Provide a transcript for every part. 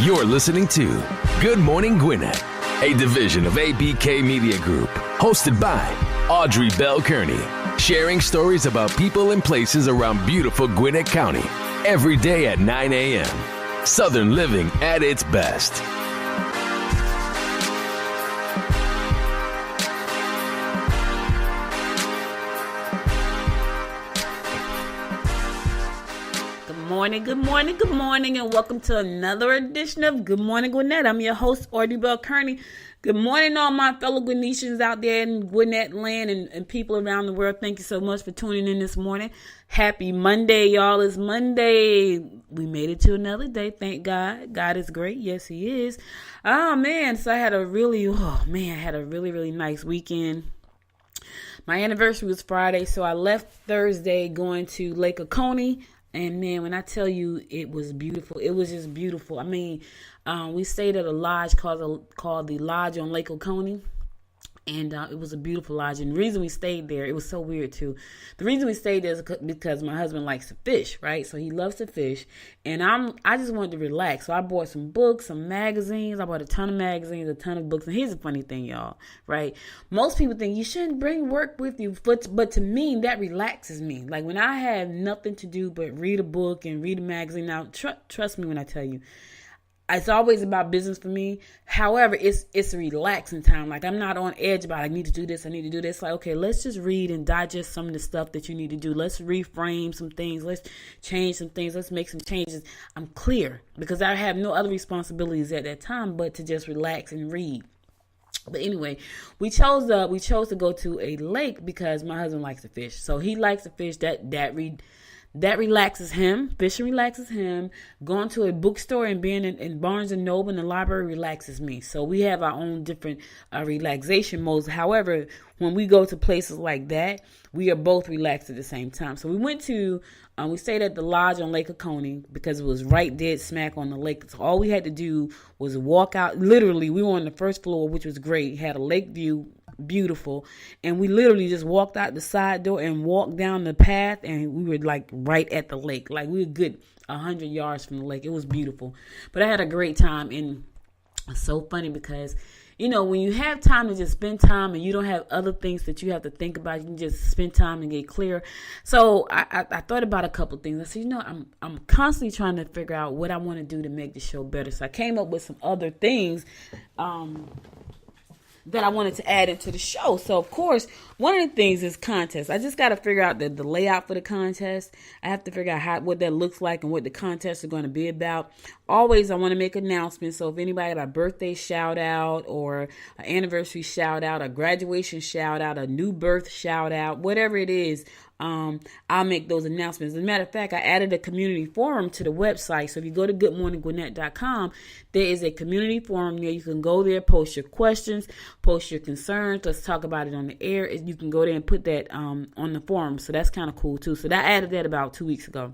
You're listening to Good Morning Gwinnett, a division of ABK Media Group, hosted by Audrey Bell Kearney, sharing stories about people and places around beautiful Gwinnett County every day at 9 a.m. Southern living at its best. Good morning, and welcome to another edition of Good Morning Gwinnett. I'm your host, Audrey Bell Kearney. Good morning, all my fellow Gwinnetians out there in Gwinnett land and people around the world. Thank you so much for tuning in this morning. Happy Monday, y'all. It's Monday. We made it to another day. Thank God. God is great. Yes, He is. Oh, man. So I had a really nice weekend. My anniversary was Friday, so I left Thursday going to Lake Oconee. And man, when I tell you it was beautiful, it was just beautiful. I mean, we stayed at a lodge called the Lodge on Lake Oconee. And it was a beautiful lodge. And the reason we stayed there, it was so weird too. The reason we stayed there is because my husband likes to fish, right? So he loves to fish. And I just wanted to relax. So I bought some books, some magazines. I bought a ton of magazines, a ton of books. And here's the funny thing, y'all, right? Most people think you shouldn't bring work with you. But to me, that relaxes me. Like when I have nothing to do but read a book and read a magazine. Now, trust me when I tell you, it's always about business for me. However, it's a relaxing time. Like I'm not on edge about I need to do this, I need to do this. Like, okay, let's just read and digest some of the stuff that you need to do. Let's reframe some things. Let's change some things. Let's make some changes. I'm clear because I have no other responsibilities at that time but to just relax and read. But anyway, we chose to go to a lake because my husband likes to fish. So he likes to fish. That relaxes him. Fishing relaxes him. Going to a bookstore and being in Barnes & Noble in the library relaxes me. So we have our own different relaxation modes. However, when we go to places like that, we are both relaxed at the same time. So we stayed at the Lodge on Lake Oconee because it was right dead smack on the lake. So all we had to do was walk out. Literally, we were on the first floor, which was great. Had a lake view. Beautiful. And we literally just walked out the side door and walked down the path, and we were like right at the lake. Like we were good 100 yards from the lake. It was beautiful. But I had a great time, and it's so funny because when you have time to just spend time and you don't have other things that you have to think about, you can just spend time and get clear. So I thought about a couple of things. I said, I'm constantly trying to figure out what I want to do to make the show better. So I came up with some other things that I wanted to add into the show. So, of course, one of the things is contest. I just got to figure out the layout for the contest. I have to figure out what that looks like and what the contests are going to be about. Always, I want to make announcements. So, if anybody got a birthday shout out or an anniversary shout out, a graduation shout out, a new birth shout out, whatever it is, I'll make those announcements. As a matter of fact, I added a community forum to the website. So if you go to goodmorninggwinnett.com, there is a community forum there. You can go there, post your questions, post your concerns. Let's talk about it on the air. You can go there and put that on the forum. So that's kind of cool too. So I added that about 2 weeks ago.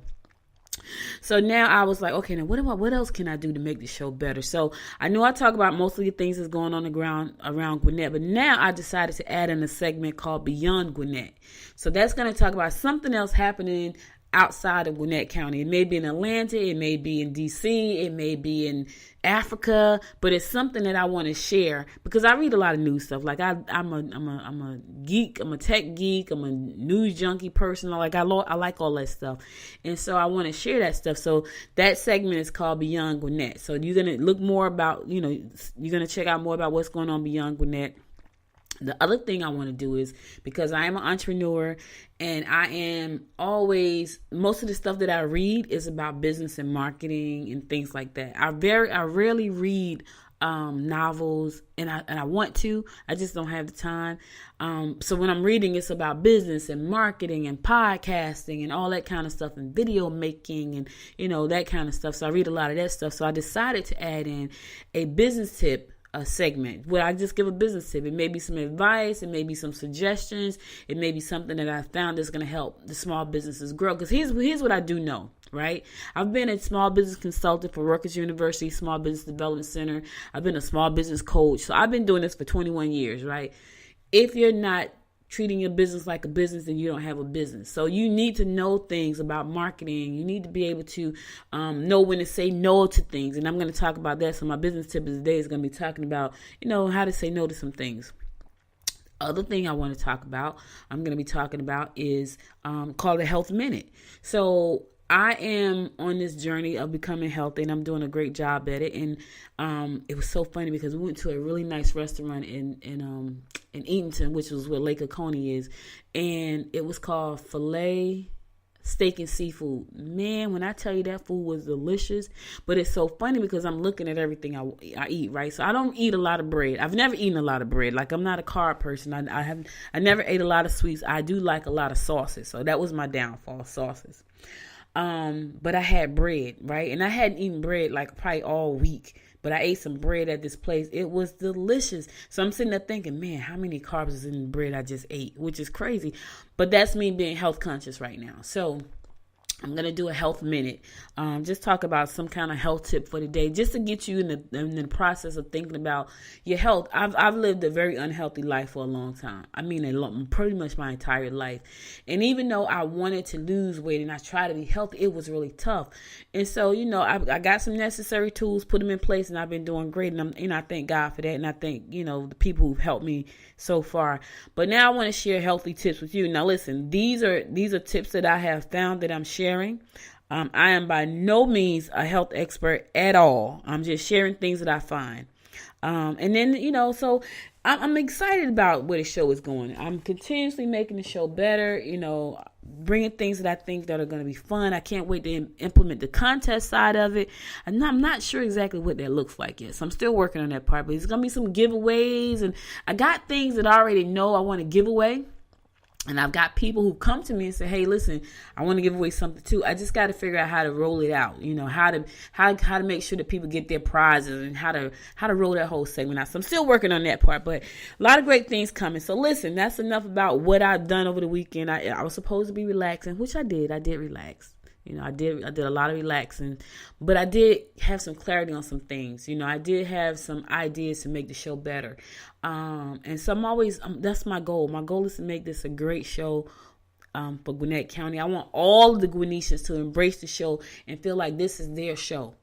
So now I was like, okay, now what else can I do to make the show better? So I know I talk about most of the things that's going on the ground around Gwinnett, but now I decided to add in a segment called Beyond Gwinnett. So that's going to talk about something else happening outside of Gwinnett County. It may be in Atlanta, it may be in DC, it may be in Africa, but it's something that I want to share because I read a lot of news stuff. Like I'm a geek, I'm a tech geek, I'm a news junkie person. I like all that stuff, and so I want to share that stuff. So that segment is called Beyond Gwinnett. So you're gonna look more about, you're gonna check out more about what's going on beyond Gwinnett. The other thing I want to do is, because I am an entrepreneur and I am always, most of the stuff that I read is about business and marketing and things like that. I rarely read novels, and I want to, I just don't have the time. So when I'm reading, it's about business and marketing and podcasting and all that kind of stuff and video making and, that kind of stuff. So I read a lot of that stuff. So I decided to add in a business tip segment where I just give a business tip. It may be some advice, it may be some suggestions, it may be something that I found that's going to help the small businesses grow. Because here's what I do know, right? I've been a small business consultant for Rutgers University Small Business Development Center. I've been a small business coach. So I've been doing this for 21 years, right? If you're not treating your business like a business, then you don't have a business. So you need to know things about marketing. You need to be able to know when to say no to things. And I'm going to talk about that. So my business tip of the day is going to be talking about, how to say no to some things. Other thing I want to talk about, I'm going to be talking about is called a Health Minute. So I am on this journey of becoming healthy, and I'm doing a great job at it. And it was so funny because we went to a really nice restaurant in Eatonton, which was where Lake Oconee is, and it was called Filet Steak and Seafood. Man, when I tell you that food was delicious, but it's so funny because I'm looking at everything I eat, right? So I don't eat a lot of bread. I've never eaten a lot of bread. Like, I'm not a carb person. I never ate a lot of sweets. I do like a lot of sauces. So that was my downfall, sauces. But I had bread, right? And I hadn't eaten bread like probably all week, but I ate some bread at this place. It was delicious. So I'm sitting there thinking, man, how many carbs is in the bread I just ate, which is crazy. But that's me being health conscious right now. So I'm going to do a health minute. Just talk about some kind of health tip for the day, just to get you in the process of thinking about your health. I've lived a very unhealthy life for a long time. I mean, pretty much my entire life. And even though I wanted to lose weight and I tried to be healthy, it was really tough. And so, I got some necessary tools, put them in place, and I've been doing great. And I thank God for that. And I thank, the people who've helped me so far. But now I want to share healthy tips with you. Now, listen, these are tips that I have found that I'm sharing. I am by no means a health expert at all. I'm just sharing things that I find. And then, so I'm excited about where the show is going. I'm continuously making the show better, bringing things that I think that are going to be fun. I can't wait to implement the contest side of it. And I'm not sure exactly what that looks like yet. So I'm still working on that part, but there's going to be some giveaways, and I got things that I already know I want to give away. And I've got people who come to me and say, hey, listen, I want to give away something too. I just got to figure out how to roll it out, how to make sure that people get their prizes and how to roll that whole segment out. So I'm still working on that part, but a lot of great things coming. So listen, that's enough about what I've done over the weekend. I was supposed to be relaxing, which I did. I did relax. I did a lot of relaxing, but I did have some clarity on some things. I did have some ideas to make the show better. And so I'm always, that's my goal. My goal is to make this a great show for Gwinnett County. I want all of the Gwinnetians to embrace the show and feel like this is their show.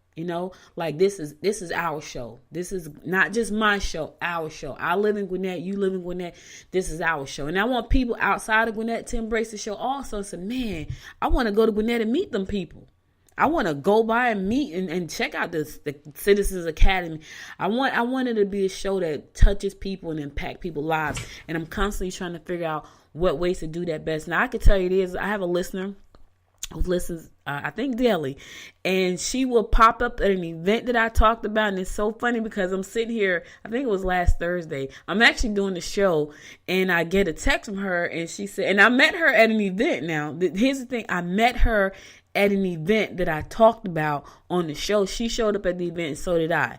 Like this is our show. This is not just my show, our show. I live in Gwinnett, you live in Gwinnett. This is our show. And I want people outside of Gwinnett to embrace the show also and say, man, I want to go to Gwinnett and meet them people. I want to go by and meet and check out the Citizens Academy. I want it to be a show that touches people and impact people's lives. And I'm constantly trying to figure out what ways to do that best. Now, I can tell you this. I have a listener who listens, I think daily, and she will pop up at an event that I talked about. And it's so funny because I'm sitting here, I think it was last Thursday. I'm actually doing the show and I get a text from her and she said, and I met her at an event. Now, here's the thing. I met her at an event that I talked about on the show. She showed up at the event and so did I.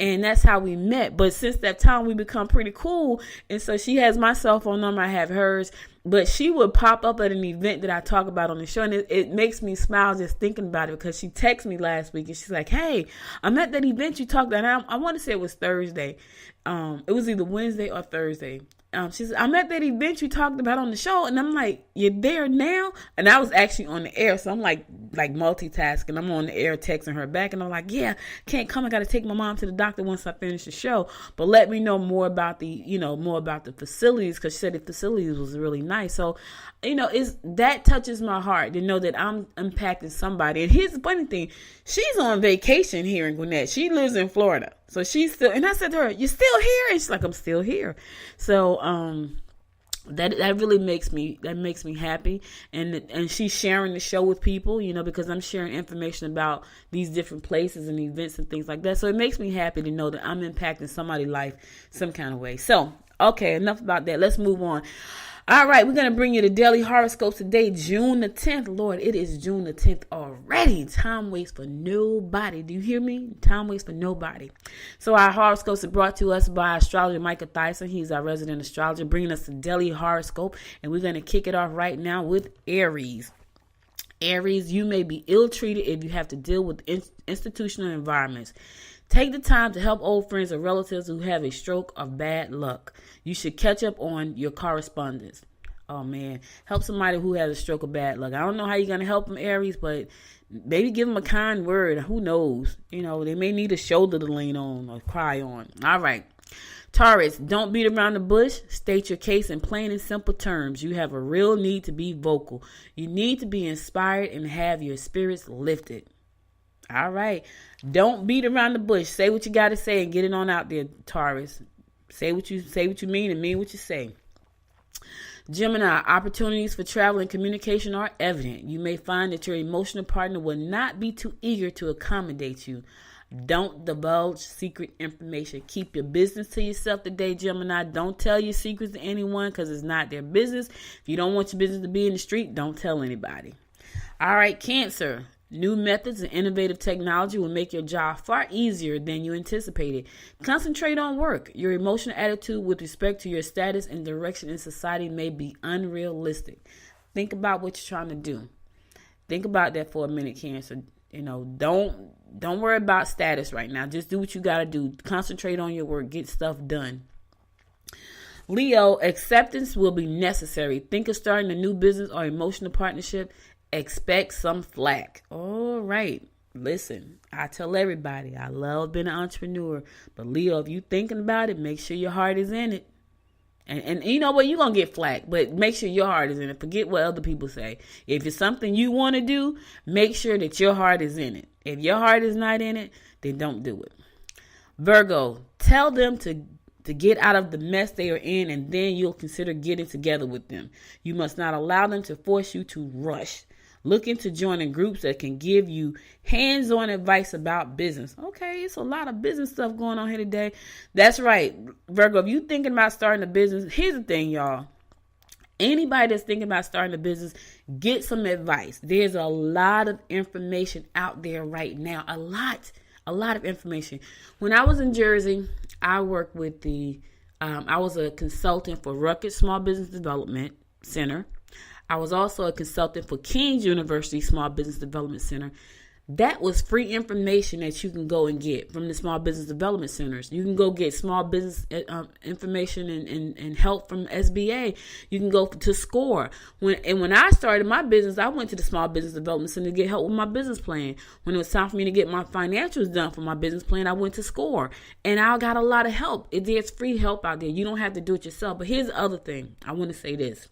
And that's how we met. But since that time, we become pretty cool. And so she has my cell phone number. I have hers. But she would pop up at an event that I talk about on the show. And it makes me smile just thinking about it because she texted me last week. And she's like, hey, I'm at that event you talked about. I want to say it was Thursday. It was either Wednesday or Thursday. She said, I'm at that event you talked about on the show. And I'm like, you're there now? And I was actually on the air. So I'm like multitasking. I'm on the air texting her back. And I'm like, yeah, can't come. I got to take my mom to the doctor once I finish the show. But let me know more about the facilities, because she said the facilities was really nice. So, that touches my heart to know that I'm impacting somebody. And here's the funny thing. She's on vacation here in Gwinnett. She lives in Florida. So she's still, and I said to her, you're still here? And she's like, I'm still here. So, that really makes me happy. And she's sharing the show with people, because I'm sharing information about these different places and events and things like that. So it makes me happy to know that I'm impacting somebody's life some kind of way. So, okay, enough about that. Let's move on. All right, we're going to bring you the daily horoscopes today, June the 10th. Lord, it is June the 10th already. Time waits for nobody. Do you hear me? Time waits for nobody. So our horoscopes are brought to us by astrologer Micah Thyssen. He's our resident astrologer, bringing us the daily horoscope. And we're going to kick it off right now with Aries. Aries, you may be ill-treated if you have to deal with institutional environments. Take the time to help old friends or relatives who have a stroke or bad luck. You should catch up on your correspondence. Oh man, help somebody who has a stroke or bad luck. I don't know how you're going to help them, Aries, but maybe give them a kind word. Who knows? They may need a shoulder to lean on or cry on. All right. Taurus, don't beat around the bush. State your case in plain and simple terms. You have a real need to be vocal. You need to be inspired and have your spirits lifted. All right. Don't beat around the bush. Say what you got to say and get it on out there, Taurus. Say what you mean and mean what you say. Gemini, opportunities for travel and communication are evident. You may find that your emotional partner will not be too eager to accommodate you. Don't divulge secret information. Keep your business to yourself today, Gemini. Don't tell your secrets to anyone because it's not their business. If you don't want your business to be in the street, don't tell anybody. All right, Cancer. New methods and innovative technology will make your job far easier than you anticipated. Concentrate on work. Your emotional attitude with respect to your status and direction in society may be unrealistic. Think about what you're trying to do. Think about that for a minute, Cancer. Don't worry about status right now. Just do what you got to do. Concentrate on your work. Get stuff done. Leo, acceptance will be necessary. Think of starting a new business or emotional partnership. Expect some flack. All right. Listen, I tell everybody, I love being an entrepreneur. But Leo, if you're thinking about it, make sure your heart is in it. And you know what? You're going to get flack, but make sure your heart is in it. Forget what other people say. If it's something you want to do, make sure that your heart is in it. If your heart is not in it, then don't do it. Virgo, tell them to get out of the mess they are in, and then you'll consider getting together with them. You must not allow them to force you to rush. Look into joining groups that can give you hands-on advice about business. Okay, it's a lot of business stuff going on here today. That's right, Virgo. If you're thinking about starting a business, here's the thing, y'all. Anybody that's thinking about starting a business, get some advice. There's a lot of information out there right now. A lot of information. When I was in Jersey, I worked with I was a consultant for Ruckert Small Business Development Center. I was also a consultant for King's University Small Business Development Center. That was free information that you can go and get from the small business development centers. You can go get small business information and help from SBA. You can go to SCORE. When I started my business, I went to the Small Business Development Center to get help with my business plan. When it was time for me to get my financials done for my business plan, I went to SCORE. And I got a lot of help. There's free help out there. You don't have to do it yourself. But here's the other thing. I want to say this.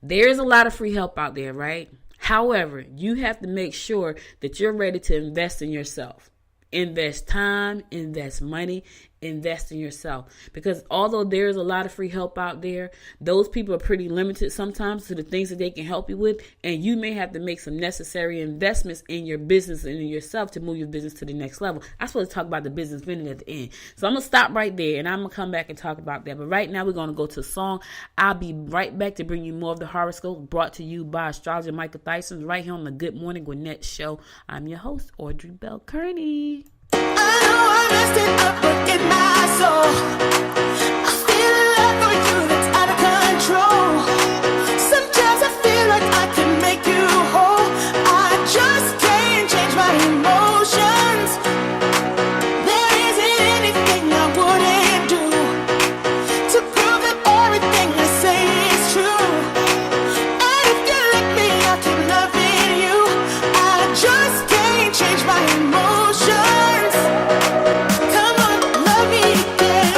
There's a lot of free help out there, right? However, you have to make sure that you're ready to invest in yourself. Invest time, invest money, invest in yourself. Because although there's a lot of free help out there, those people are pretty limited sometimes to the things that they can help you with. And you may have to make some necessary investments in your business and in yourself to move your business to the next level. I'm supposed to talk about the business minute at the end. So I'm going to stop right there and I'm going to come back and talk about that. But right now we're going to go to a song. I'll be right back to bring you more of the horoscope brought to you by astrologer Michael Thyssen right here on the Good Morning Gwinnett show. I'm your host, Audrey Bell Kearney. I know I messed it up, but in my soul, I feel a love for you that's out of control. Sometimes I feel like I can make you whole. I just can't change my emotions. There isn't anything I wouldn't do to prove that everything I say is true. And if you let me, I'll keep loving you. I just can't change my emotions. Love me again.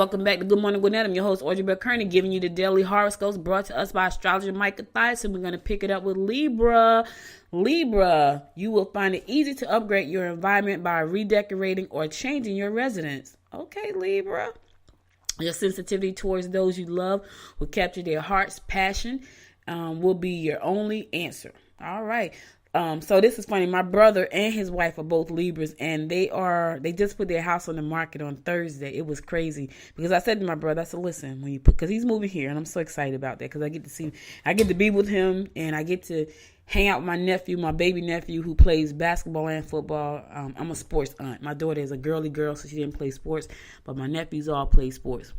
welcome back to Good Morning Gwinnett. I'm your host, Audrey Bell Kearney, giving you the daily horoscopes brought to us by astrologer Micah Thias. And we're going to pick it up with Libra. Libra, you will find it easy to upgrade your environment by redecorating or changing your residence. Okay, Libra. Your sensitivity towards those you love will capture their heart's passion, will be your only answer. All right. So this is funny. My brother and his wife are both Libras, and they just put their house on the market on Thursday. It was crazy because I said to my brother, I said, listen, because he's moving here, and I'm so excited about that because I get to be with him, and I get to hang out with my nephew, my baby nephew, who plays basketball and football. I'm a sports aunt. My daughter is a girly girl, so she didn't play sports, but my nephews all play sports.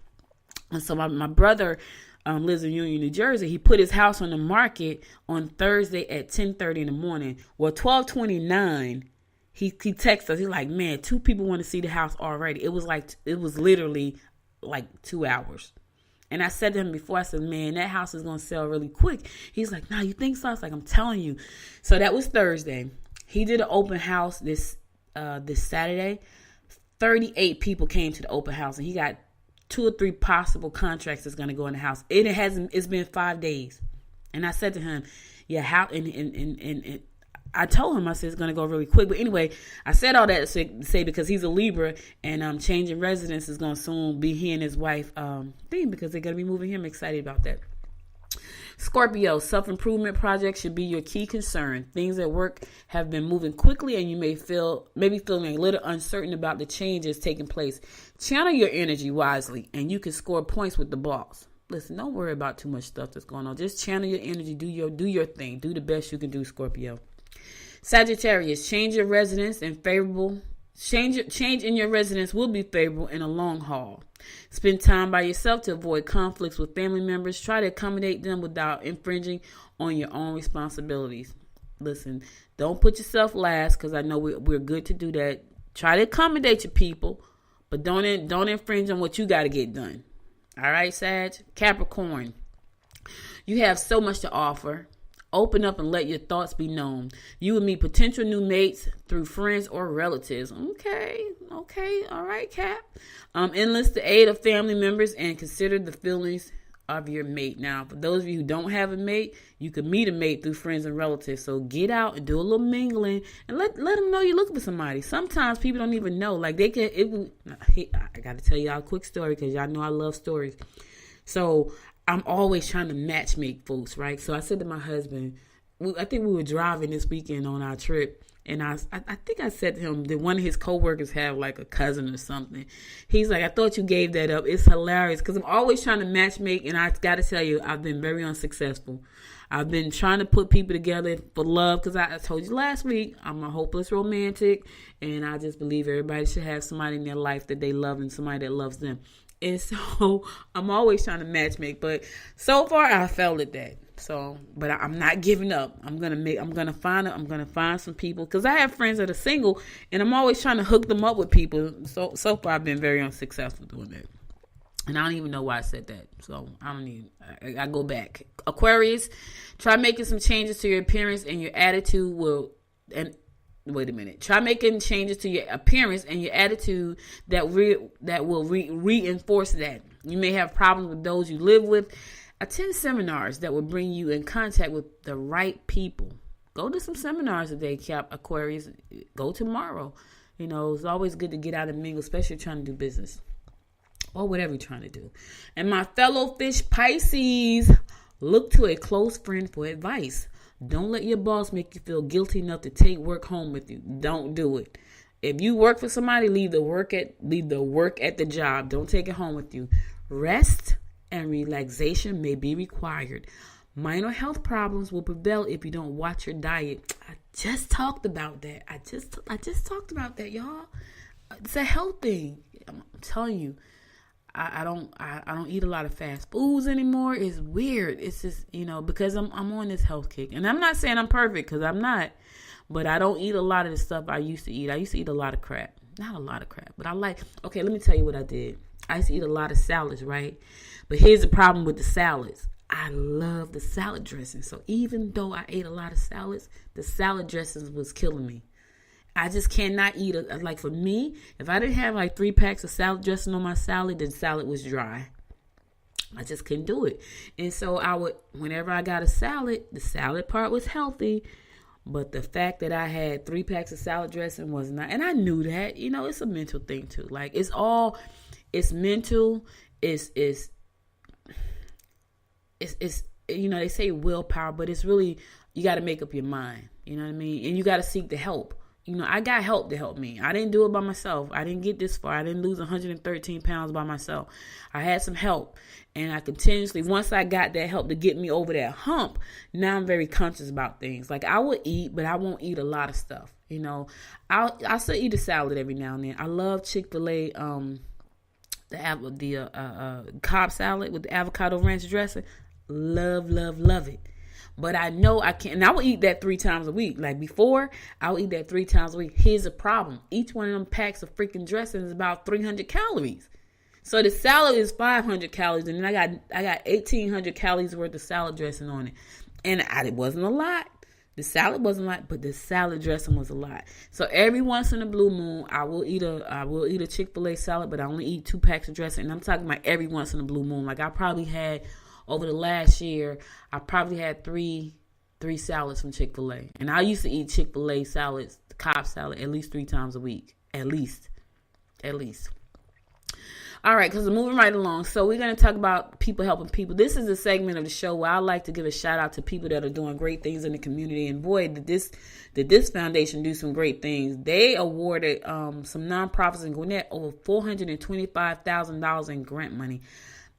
And so my brother lives in Union, New Jersey. He put his house on the market on Thursday at 10:30 in the morning. Well, 12:29, he texts us. He's like, man, 2 people want to see the house already. It was literally like 2 hours. And I said to him before, I said, man, that house is going to sell really quick. He's like, nah, you think so? I was like, I'm telling you. So that was Thursday. He did an open house this Saturday. 38 people came to the open house, and he got 2 or 3 possible contracts that's going to go in the house. It's been 5 days. And I said to him, yeah, how, and I told him, I said, it's going to go really quick. But anyway, I said all that to say because he's a Libra, and changing residence is going to soon be he and his wife thing because they're going to be moving here. I'm excited about that. Scorpio, self-improvement projects should be your key concern. Things at work have been moving quickly, and you may be feeling a little uncertain about the changes taking place. Channel your energy wisely, and you can score points with the boss. Listen, don't worry about too much stuff that's going on. Just channel your energy. Do your thing. Do the best you can do, Scorpio. Sagittarius, change in your residence will be favorable in a long haul. Spend time by yourself to avoid conflicts with family members. Try to accommodate them without infringing on your own responsibilities. Listen, don't put yourself last because I know we're good to do that. Try to accommodate your people, but don't infringe on what you got to get done. All right, Sag? Capricorn, you have so much to offer. Open up and let your thoughts be known. You will meet potential new mates through friends or relatives. Okay, all right, Cap. Enlist the aid of family members and consider the feelings of your mate. Now, for those of you who don't have a mate, you can meet a mate through friends and relatives. So get out and do a little mingling and let them know you're looking for somebody. Sometimes people don't even know. Like I got to tell y'all a quick story because y'all know I love stories. So I'm always trying to matchmake folks, right? So I said to my husband, I think we were driving this weekend on our trip, and I think I said to him that one of his coworkers have like a cousin or something. He's like, I thought you gave that up. It's hilarious because I'm always trying to matchmake, and I got to tell you, I've been very unsuccessful. I've been trying to put people together for love because I told you last week, I'm a hopeless romantic, and I just believe everybody should have somebody in their life that they love and somebody that loves them. And so I'm always trying to matchmake, but so far I failed at that. So, but I'm not giving up. I'm gonna find some people because I have friends that are single, and I'm always trying to hook them up with people. So far I've been very unsuccessful doing that, and I don't even know why I said that. So I go back. Aquarius, try making some changes to your appearance and your attitude Try making changes to your appearance and your attitude that will reinforce that. You may have problems with those you live with. Attend seminars that will bring you in contact with the right people. Go to some seminars today, Aquarius. Go tomorrow. It's always good to get out and mingle, especially if you're trying to do business or whatever you're trying to do. And my fellow fish Pisces, look to a close friend for advice. Don't let your boss make you feel guilty enough to take work home with you. Don't do it. If you work for somebody, leave the work at the job. Don't take it home with you. Rest and relaxation may be required. Minor health problems will prevail if you don't watch your diet. I just talked about that. I just talked about that, y'all. It's a health thing. I'm telling you. I don't eat a lot of fast foods anymore. It's weird. It's just, because I'm on this health kick. And I'm not saying I'm perfect because I'm not. But I don't eat a lot of the stuff I used to eat. I used to eat a lot of crap. Not a lot of crap. But okay, let me tell you what I did. I used to eat a lot of salads, right? But here's the problem with the salads. I love the salad dressing. So even though I ate a lot of salads, the salad dressings was killing me. I just cannot eat like for me, if I didn't have like 3 packs of salad dressing on my salad, the salad was dry. I just couldn't do it. And so whenever I got a salad, the salad part was healthy, but the fact that I had 3 packs of salad dressing was not, and I knew that, it's a mental thing too. Like it's mental, it's they say willpower, but it's really, you got to make up your mind, you know what I mean? And you got to seek the help. I got help to help me. I didn't do it by myself. I didn't get this far. I didn't lose 113 pounds by myself. I had some help. And I continuously, once I got that help to get me over that hump, now I'm very conscious about things. Like I will eat, but I won't eat a lot of stuff. I'll still eat a salad every now and then. I love Chick-fil-A, the Cobb salad with the avocado ranch dressing. Love, love, love it. But I know I can't, and I will eat that 3 times a week. Like before, I will eat that 3 times a week. Here's the problem. Each one of them packs of freaking dressing is about 300 calories. So the salad is 500 calories, and then I got 1,800 calories worth of salad dressing on it. And it wasn't a lot. The salad wasn't a lot, but the salad dressing was a lot. So every once in a blue moon, I will eat a Chick-fil-A salad, but I only eat 2 packs of dressing. And I'm talking about every once in a blue moon. Like I probably had, over the last year, I probably had three salads from Chick-fil-A. And I used to eat Chick-fil-A salads, the Cobb salad, at least 3 times a week. At least. All right, because we're moving right along. So we're going to talk about people helping people. This is a segment of the show where I like to give a shout out to people that are doing great things in the community. And boy, did this foundation do some great things. They awarded some nonprofits in Gwinnett over $425,000 in grant money.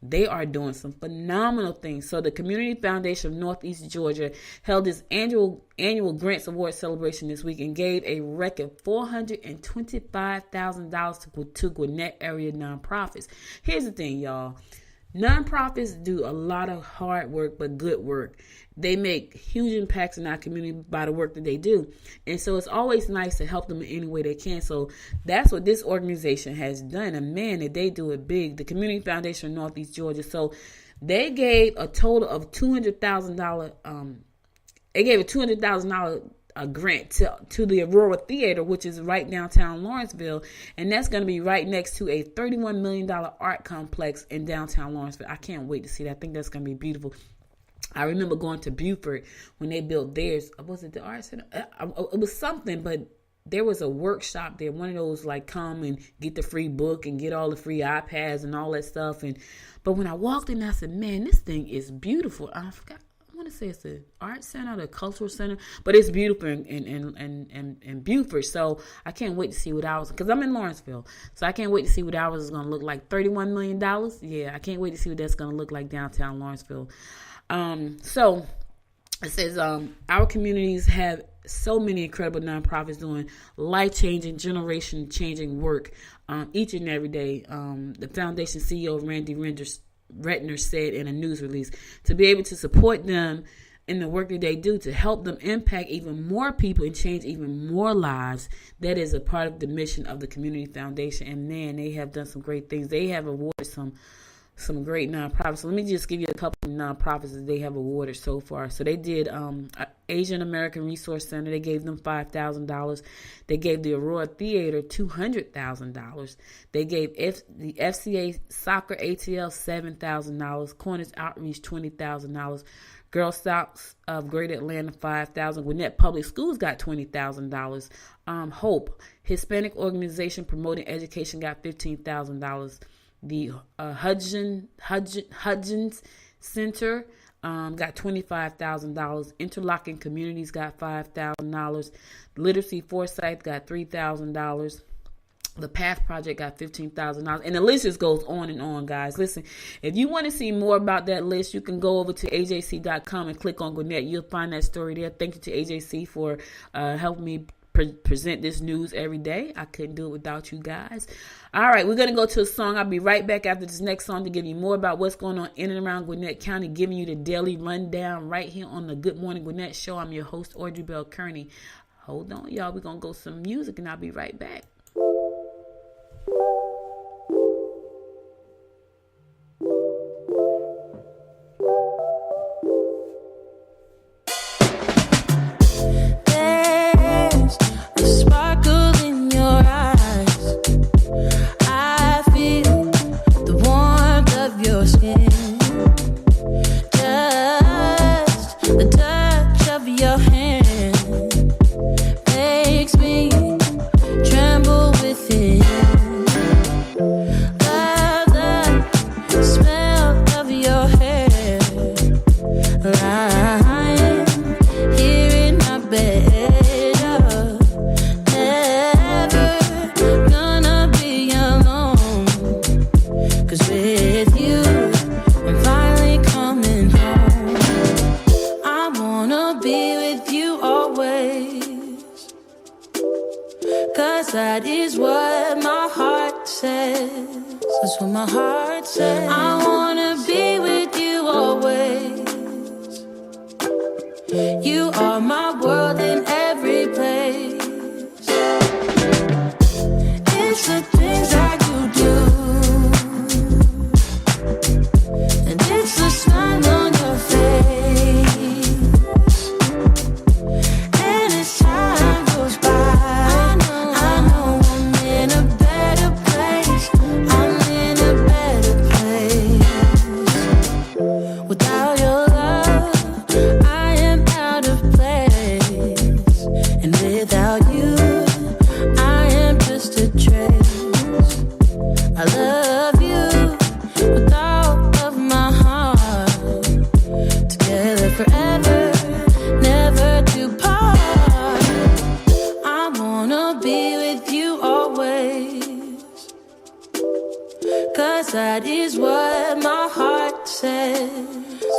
They are doing some phenomenal things. So the Community Foundation of Northeast Georgia held its annual Grants Award celebration this week and gave a record $425,000 to Gwinnett area nonprofits. Here's the thing, y'all. Nonprofits do a lot of hard work, but good work. They make huge impacts in our community by the work that they do. And so it's always nice to help them in any way they can. So that's what this organization has done. And man, did they do it big. The Community Foundation of Northeast Georgia. So they gave a total of $200,000. They gave a $200,000 grant to the Aurora Theater, which is right downtown Lawrenceville. And that's going to be right next to a $31 million art complex in downtown Lawrenceville. I can't wait to see that. I think that's going to be beautiful. I remember going to Beaufort when they built theirs. Was it the art center? It was something, but there was a workshop there. One of those like come and get the free book and get all the free iPads and all that stuff. But when I walked in, I said, man, this thing is beautiful. I forgot. I want to say it's the art center, the cultural center, but it's beautiful in Beaufort. So I can't wait to see what ours, because I'm in Lawrenceville. So I can't wait to see what ours is going to look like. $31 million. Yeah, I can't wait to see what that's going to look like downtown Lawrenceville. So it says, our communities have so many incredible nonprofits doing life-changing, generation-changing work each and every day. The foundation CEO, Randy Retner, said in a news release, to be able to support them in the work that they do to help them impact even more people and change even more lives. That is a part of the mission of the Community Foundation. And man, they have done some great things. They have awarded some great nonprofits. So let me just give you a couple of nonprofits that they have awarded so far. So they did Asian American Resource Center. They gave them $5,000. They gave the Aurora Theater $200,000. They gave the FCA Soccer ATL $7,000. Corners Outreach $20,000. Girl Scouts of Greater Atlanta $5,000. Gwinnett Public Schools got $20,000. Hope Hispanic Organization Promoting Education got $15,000. The Hudgens Center got $25,000. Interlocking Communities got $5,000. Literacy Foresight got $3,000. The Path Project got $15,000. And the list just goes on and on, guys. Listen, if you want to see more about that list, you can go over to ajc.com and click on Gwinnett. You'll find that story there. Thank you to AJC for helping me present this news every day. I couldn't do it without you guys. All right, we're going to go to a song. I'll be right back after this next song to give you more about what's going on in and around Gwinnett County, giving you the daily rundown right here on the Good Morning Gwinnett show. I'm your host, Audrey Bell Kearney. Hold on, y'all. We're going to go some music, and I'll be right back. There's a sparkle what my heart says. I wanna be with you always. You are my world in every place. It's the things that you do, and it's the smile on your face. And as time goes by, I know I'm in a better place. I'm in a better place. Without your love, I am out of place. And without you, I am just a trace. I love you with all of my heart. Together forever, never to part. I wanna be with you always, 'cause that is what my heart says.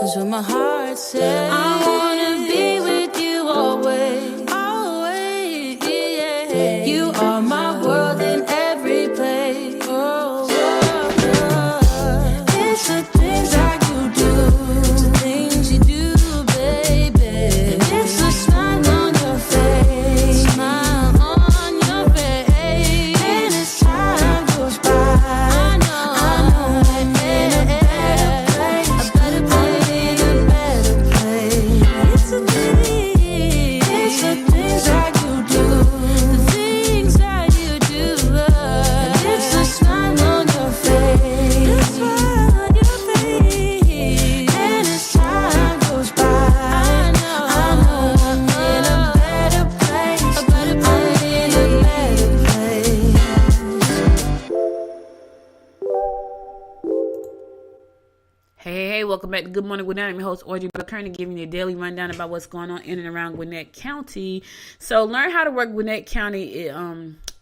That's what my heart says. I wanna be with you always. Always, yeah. You are my world in every place. Oh, it's the things that you do. It's the things you do, baby. And it's the smile on your face. Smile on your face. And as time goes by, I know I'm in a better place. I'm in a better place. It's the things that you do. The things that you do. And it's the smile on your face. The smile on your face. And as time goes by, I know I'm in a better place. I'm in a better place. Hey, welcome back to Good Morning Gwinnett. I'm your host, Audrey Bell Kearney, giving you a daily rundown about what's going on in and around Gwinnett County. So learn how to work Gwinnett County.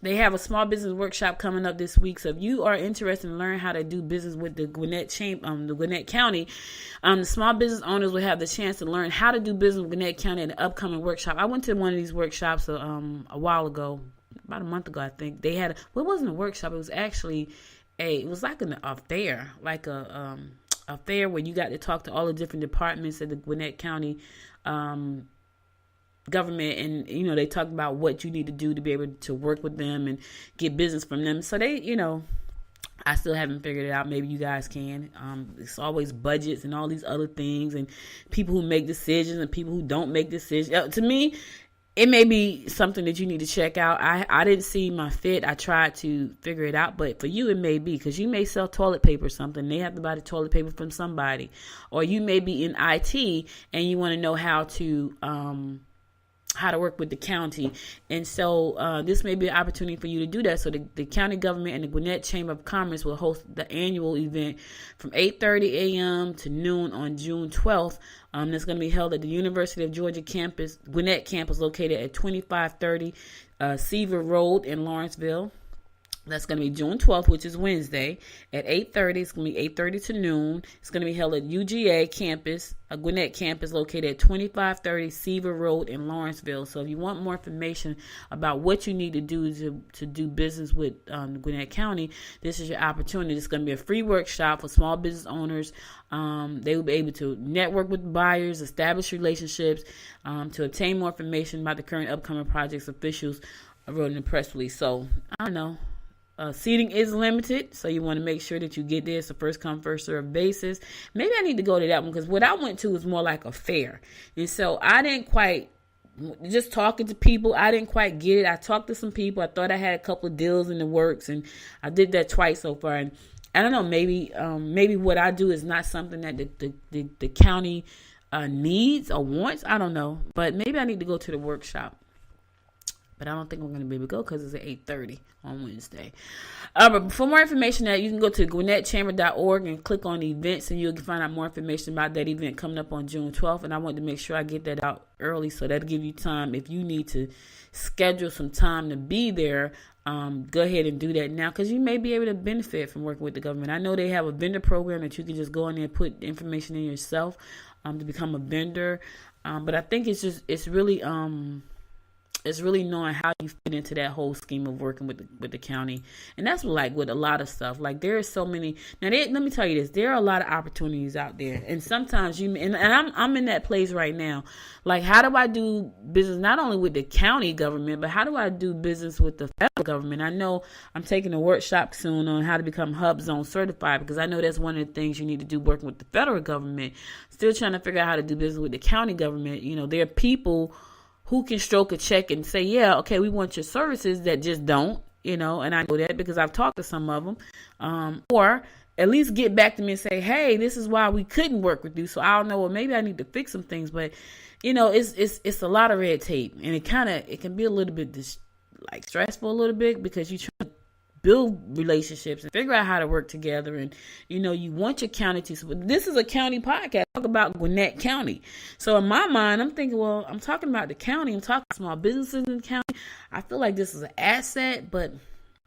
They have a small business workshop coming up this week. So if you are interested in learning how to do business with the Gwinnett the Gwinnett County, the small business owners will have the chance to learn how to do business with Gwinnett County in the upcoming workshop. I went to one of these workshops a while ago, about a month ago, I think. They had, well, it wasn't a workshop. It was actually it was like a fair, like a fair where you got to talk to all the different departments of the Gwinnett County government, and they talk about what you need to do to be able to work with them and get business from them. So they, I still haven't figured it out. Maybe you guys can. It's always budgets and all these other things, and people who make decisions and people who don't make decisions. To me, it may be something that you need to check out. I didn't see my fit. I tried to figure it out, but for you, it may be, because you may sell toilet paper or something. They have to buy the toilet paper from somebody. Or you may be in IT and you want to know how to work with the county. And so this may be an opportunity for you to do that. So the county government and the Gwinnett Chamber of Commerce will host the annual event from 8:30 a.m. to noon on June 12th. That's going to be held at the University of Georgia campus, Gwinnett campus, located at 2530 Seaver Road in Lawrenceville. That's going to be June 12th, which is Wednesday, at 8:30. It's going to be 8:30 to noon. It's going to be held at UGA campus, Gwinnett campus, located at 2530 Seaver Road in Lawrenceville. So if you want more information about what you need to do to do business with Gwinnett County, this is your opportunity. It's going to be a free workshop for small business owners. They will be able to network with buyers, establish relationships, to obtain more information about the current upcoming projects. Officials wrote in the press release. So I don't know. Seating is limited, so you want to make sure that you get there. It's a first come, first serve basis. Maybe I need to go to that one, because what I went to was more like a fair. And so I didn't quite, just talking to people, I didn't quite get it. I talked to some people. I thought I had a couple of deals in the works, and I did that twice so far. And I don't know, maybe what I do is not something that the county needs or wants. I don't know. But maybe I need to go to the workshop. But I don't think I'm going to be able to go because it's at 8:30 on Wednesday. But for more information, you can go to gwinnettchamber.org and click on events, and you'll find out more information about that event coming up on June 12th. And I wanted to make sure I get that out early, so that'll give you time. If you need to schedule some time to be there, go ahead and do that now, because you may be able to benefit from working with the government. I know they have a vendor program that you can just go in there and put information in yourself to become a vendor. But I think it's really It's really knowing how you fit into that whole scheme of working with the county. And that's with a lot of stuff. Like, there are so many. Now, let me tell you this. There are a lot of opportunities out there. And sometimes I'm in that place right now. Like, how do I do business not only with the county government, but how do I do business with the federal government? I know I'm taking a workshop soon on how to become Hub Zone certified, because I know that's one of the things you need to do working with the federal government. Still trying to figure out how to do business with the county government. There are people who can stroke a check and say, yeah, okay, we want your services, that just don't, and I know that because I've talked to some of them, or at least get back to me and say, hey, this is why we couldn't work with you. So I don't know, well, maybe I need to fix some things, but it's a lot of red tape, and it can be a little bit stressful a little bit, because you try to build relationships and figure out how to work together. And, you want your county to, this is a county podcast, talk about Gwinnett County. So in my mind, I'm thinking, well, I'm talking about the county. I'm talking about small businesses in the county. I feel like this is an asset, but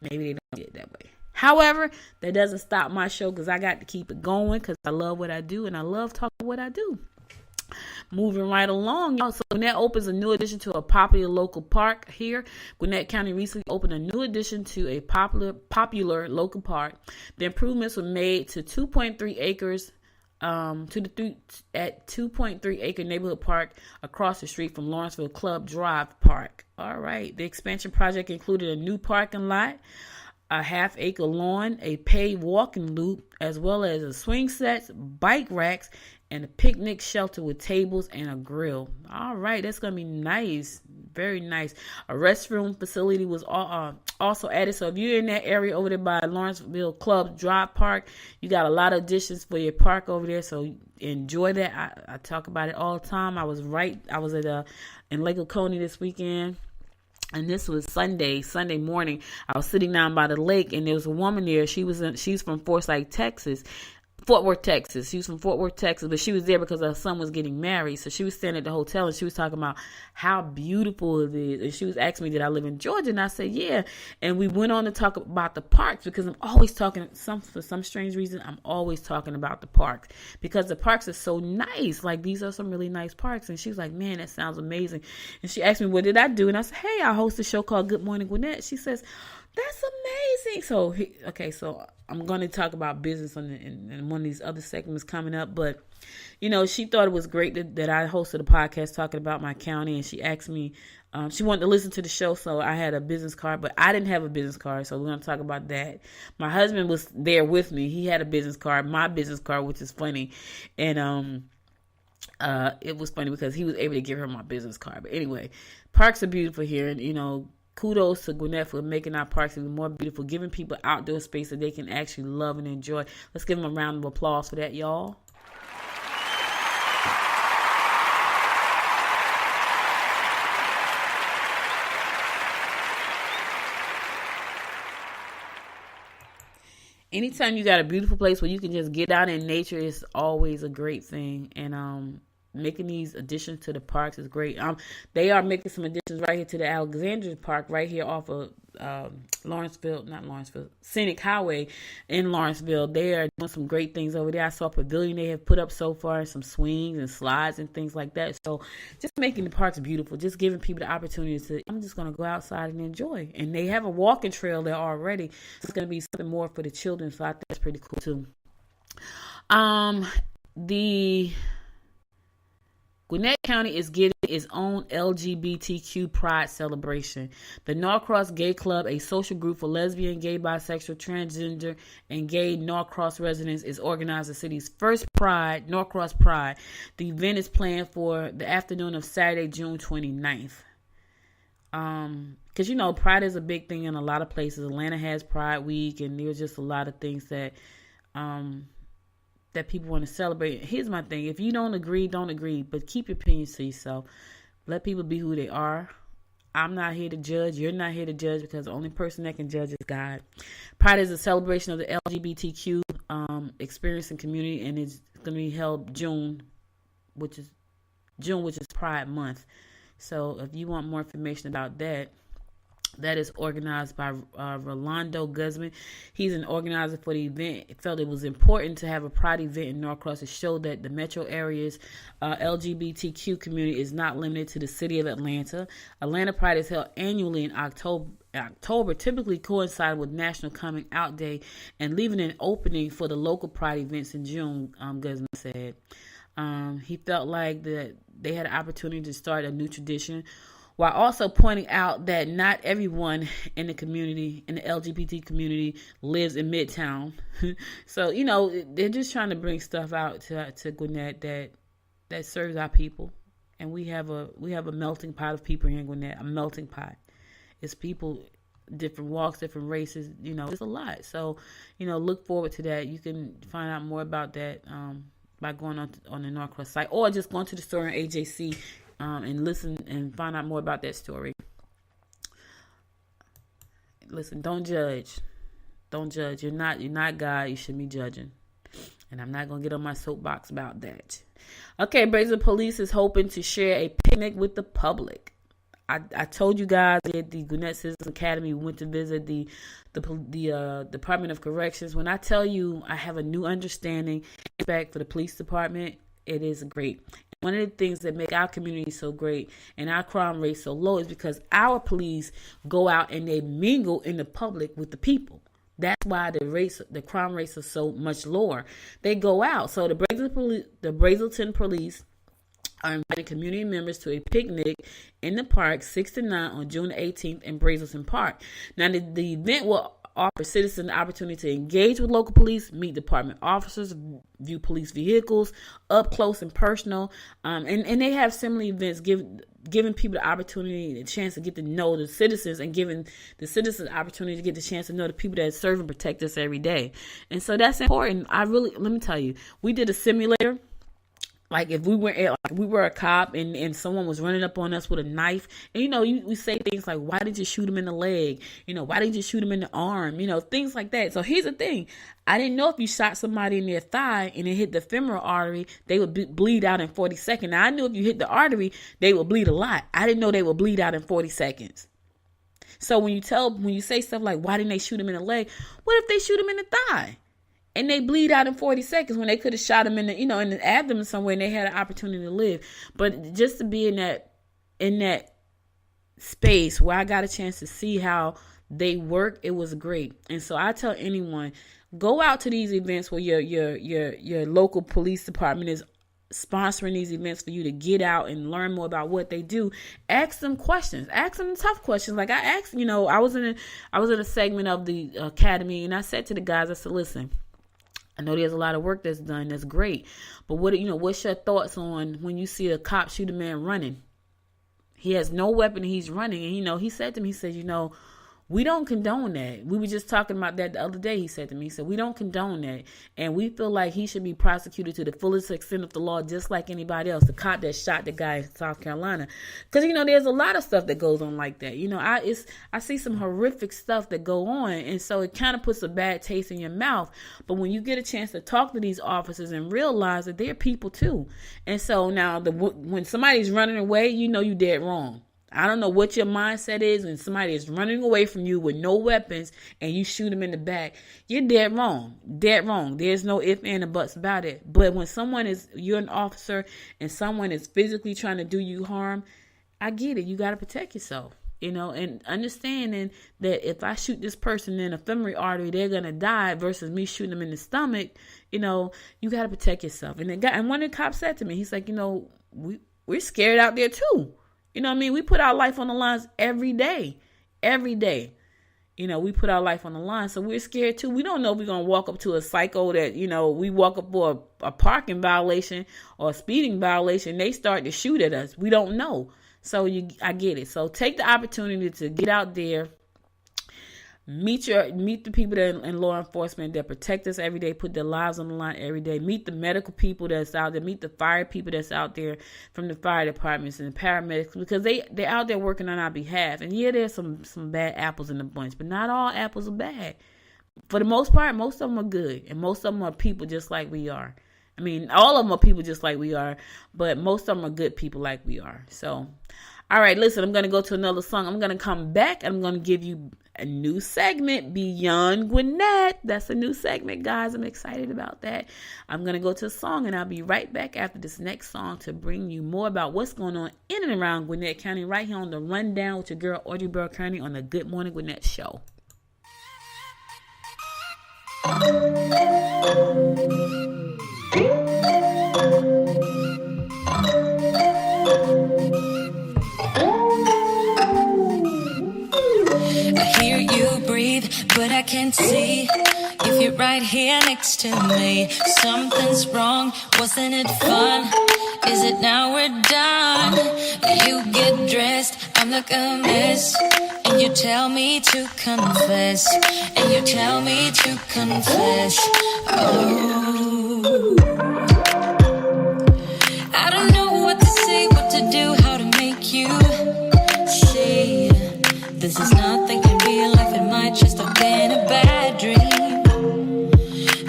maybe they don't get it that way. However, that doesn't stop my show, because I got to keep it going, because I love what I do and I love talking what I do. Moving right along, y'all. So Gwinnett opens a new addition to a popular local park here. Gwinnett County recently opened a new addition to a popular local park. The improvements were made to 2.3 acres at 2.3 acre neighborhood park across the street from Lawrenceville Club Drive Park. All right. The expansion project included a new parking lot, a half-acre lawn, a paved walking loop, as well as a swing sets, bike racks, and a picnic shelter with tables and a grill. All right, that's going to be nice. Very nice. A restroom facility was also added. So if you're in that area over there by Lawrenceville Club Drive Park, you got a lot of additions for your park over there. So enjoy that. I talk about it all the time. I was in Lake Oconee this weekend. And this was Sunday morning. I was sitting down by the lake, and there was a woman there. She's from Fort Worth, Texas. She was from Fort Worth, Texas, but she was there because her son was getting married. So she was standing at the hotel, and she was talking about how beautiful it is. And she was asking me, did I live in Georgia? And I said, yeah. And we went on to talk about the parks, because I'm always talking, for some strange reason, I'm always talking about the parks, because the parks are so nice. Like, these are some really nice parks. And she was like, man, that sounds amazing. And she asked me, what did I do? And I said, hey, I host a show called Good Morning Gwinnett. She says, that's amazing. So I'm going to talk about business in one of these other segments coming up. But, she thought it was great that I hosted a podcast talking about my county. And she asked me, she wanted to listen to the show. So I had a business card, but I didn't have a business card. So we're going to talk about that. My husband was there with me. He had a business card, my business card, which is funny. And, it was funny because he was able to give her my business card. But anyway, parks are beautiful here. And, kudos to Gwinnett for making our parks even more beautiful, giving people outdoor space that they can actually love and enjoy. Let's give them a round of applause for that, y'all. Anytime you got a beautiful place where you can just get out in nature, is always a great thing. And making these additions to the parks is great. They are making some additions right here to the Alexandria Park, right here off of Scenic Highway in Lawrenceville. They are doing some great things over there. I saw a pavilion they have put up so far, some swings and slides and things like that. So just making the parks beautiful, just giving people the opportunity to, I'm just going to go outside and enjoy. And they have a walking trail there already. It's going to be something more for the children, so I think that's pretty cool too. The Gwinnett County is getting its own LGBTQ pride celebration. The Norcross Gay Club, a social group for lesbian, gay, bisexual, transgender, and gay Norcross residents, is organizing the city's first Pride, Norcross Pride. The event is planned for the afternoon of Saturday, June 29th. Because, Pride is a big thing in a lot of places. Atlanta has Pride Week, and there's just a lot of things that people want to celebrate. Here's my thing. If you don't agree, but keep your opinions to yourself. Let people be who they are. I'm not here to judge. You're not here to judge, because the only person that can judge is God. Pride is a celebration of the LGBTQ experience and community, and it's going to be held June, which is Pride Month. So if you want more information about that, that is organized by Rolando Guzman. He's an organizer for the event. He felt it was important to have a Pride event in Norcross to show that the metro area's LGBTQ community is not limited to the city of Atlanta. Atlanta Pride is held annually in October, typically coinciding with National Coming Out Day, and leaving an opening for the local Pride events in June, Guzman said. He felt like that they had an opportunity to start a new tradition, while also pointing out that not everyone in the community, in the LGBT community, lives in Midtown. So, they're just trying to bring stuff out to Gwinnett that serves our people. And we have a melting pot of people here in Gwinnett, a melting pot. It's people, different walks, different races, it's a lot. So, look forward to that. You can find out more about that by going on the Norcross site, or just going to the store in AJC and listen and find out more about that story. Listen, don't judge. Don't judge. You're not God. You shouldn't be judging. And I'm not going to get on my soapbox about that. Okay, Brazen Police is hoping to share a picnic with the public. I told you guys at the Gwinnett Citizens Academy, we went to visit the Department of Corrections. When I tell you I have a new understanding and respect for the police department, it is great. One of the things that make our community so great and our crime rate so low is because our police go out and they mingle in the public with the people. That's why the crime rates are so much lower. They go out. So the Brazelton Police are inviting community members to a picnic in the park 6 to 9 on June 18th in Brazelton Park. Now, the event will offer citizens the opportunity to engage with local police, meet department officers, view police vehicles up close and personal. And they have similar events giving people the opportunity, the chance to get to know the citizens, and giving the citizens the opportunity to get the chance to know the people that serve and protect us every day. And so that's important. Let me tell you, we did a simulator. Like if we were a cop and someone was running up on us with a knife, and we say things like, why did you shoot him in the leg? Why did you shoot him in the arm? Things like that. So here's the thing. I didn't know if you shot somebody in their thigh and it hit the femoral artery, they would bleed out in 40 seconds. Now I knew if you hit the artery, they would bleed a lot. I didn't know they would bleed out in 40 seconds. So when you say stuff like, why didn't they shoot him in the leg? What if they shoot him in the thigh? And they bleed out in 40 seconds when they could have shot him in the abdomen somewhere, and they had an opportunity to live. But just to be in that space where I got a chance to see how they work, it was great. And so I tell anyone, go out to these events where your local police department is sponsoring these events for you to get out and learn more about what they do. Ask them questions. Ask them tough questions. Like I asked, I was in a segment of the academy, and I said to the guys, I said, listen, I know there's a lot of work that's done. That's great. But what's your thoughts on when you see a cop shoot a man running? He has no weapon and he's running. And, he said to me, he said, we don't condone that. We were just talking about that the other day. He said to me, we don't condone that. And we feel like he should be prosecuted to the fullest extent of the law, just like anybody else. The cop that shot the guy in South Carolina. Because, there's a lot of stuff that goes on like that. I see some horrific stuff that go on. And so it kind of puts a bad taste in your mouth. But when you get a chance to talk to these officers and realize that they're people too. And so now when somebody's running away, you're dead wrong. I don't know what your mindset is when somebody is running away from you with no weapons and you shoot them in the back. You're dead wrong. Dead wrong. There's no ifs, ands, or buts about it. But when you're an officer and someone is physically trying to do you harm, I get it. You got to protect yourself, and understanding that if I shoot this person in a femoral artery, they're going to die versus me shooting them in the stomach. You got to protect yourself. And one of the cops said to me, he's like, we're scared out there too. We put our life on the lines every day. Every day. We put our life on the line. So we're scared too. We don't know if we're going to walk up to a psycho that, we walk up for a parking violation or a speeding violation. They start to shoot at us. We don't know. So I get it. So take the opportunity to get out there. Meet the people that in law enforcement that protect us every day, put their lives on the line every day. Meet the medical people that's out there. Meet the fire people that's out there from the fire departments and the paramedics, because they're out there working on our behalf. And yeah, there's some bad apples in the bunch, but not all apples are bad. For the most part, most of them are good, and most of them are people just like we are. I mean, all of them are people just like we are, but most of them are good people like we are. So, all right, listen, I'm going to go to another song. I'm going to come back. I'm going to give you a new segment, Beyond Gwinnett. That's a new segment, guys. I'm excited about that. I'm going to go to a song, and I'll be right back after this next song to bring you more about what's going on in and around Gwinnett County right here on The Rundown with your girl, Audrey Bell Kearney, on the Good Morning Gwinnett show. I hear you breathe, but I can't see if you're right here next to me. Something's wrong, wasn't it fun? Is it now we're done? You get dressed, I'm like a mess, and you tell me to confess, and you tell me to confess. Oh, I don't know what to say, what to do, how to make you see. This is nothing in real life, it might just have been a bad dream.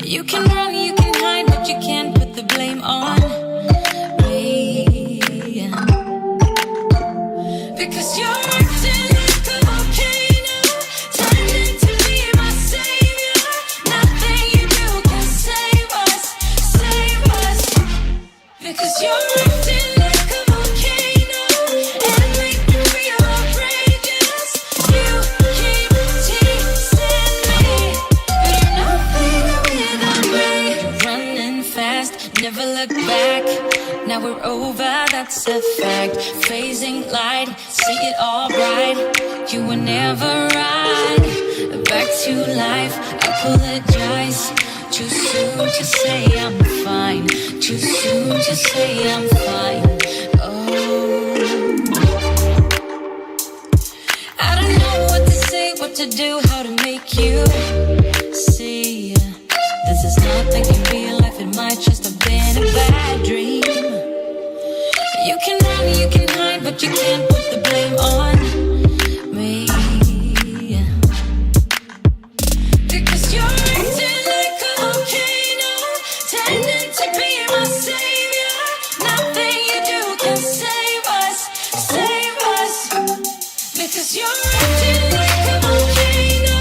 You can run, you can hide, but you can't put the blame on me. Because you're acting like a volcano, turning to be my savior. Nothing you do can save us, save us. Because you're acting like a volcano and make me feel outrageous. You keep teasing me, but you're nothing without me. You're running fast, never look back. Now we're over, that's a fact. Phasing light, see it all bright. You were never right. Back to life, I apologize. Too soon to say I'm fine. Too soon to say I'm fine. Oh, I don't know what to say, what to do, how to make you see. This is nothing in real life, it might just have been a bad dream. You can run, you can hide, but you can't put the blame on me. Because you're acting like a volcano, tending to be my savior. Nothing you do can save us, save us. Because you're acting like a volcano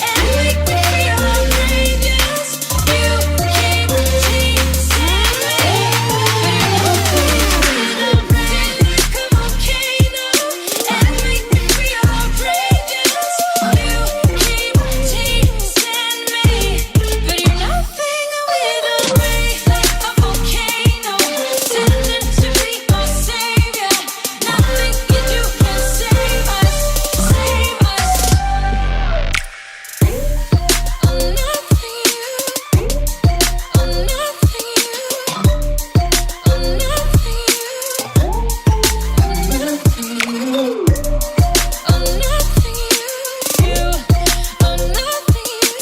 and make me feel outrageous. You keep teasing me, but you're nothing without me. Like a volcano and make me feel outrageous. You keep teasing me, but you're nothing without me. Like a volcano, tending to be my savior. Nothing you do can save us, save us. I'm nothing you, I'm nothing you, I'm nothing you, I'm nothing you, I'm nothing you, I'm nothing you.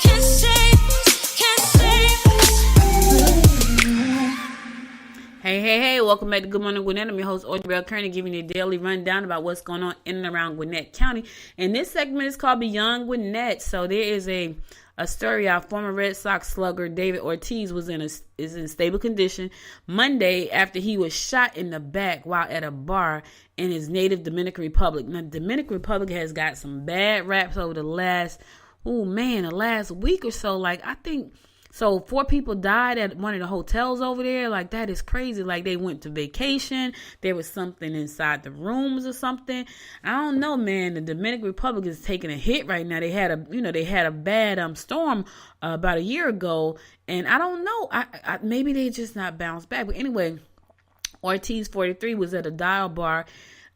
Can't save us, can't save us. Hey, welcome back to Good Morning Gwinnett. I'm your host, Audrey Bell Kearney, giving you a daily rundown about what's going on in and around Gwinnett County. And this segment is called Beyond Gwinnett. So there is a story. Our former Red Sox slugger David Ortiz is in stable condition Monday after he was shot in the back while at a bar in his native Dominican Republic. Now, Dominican Republic has got some bad raps over the last week or so. Like, I think, so 4 people died at one of the hotels over there. Like, that is crazy. Like, they went to vacation. There was something inside the rooms or something. I don't know, man. The Dominican Republic is taking a hit right now. They had a bad storm about a year ago, and I don't know. I maybe they just not bounced back. But anyway, Ortiz, 43, was at Dial Bar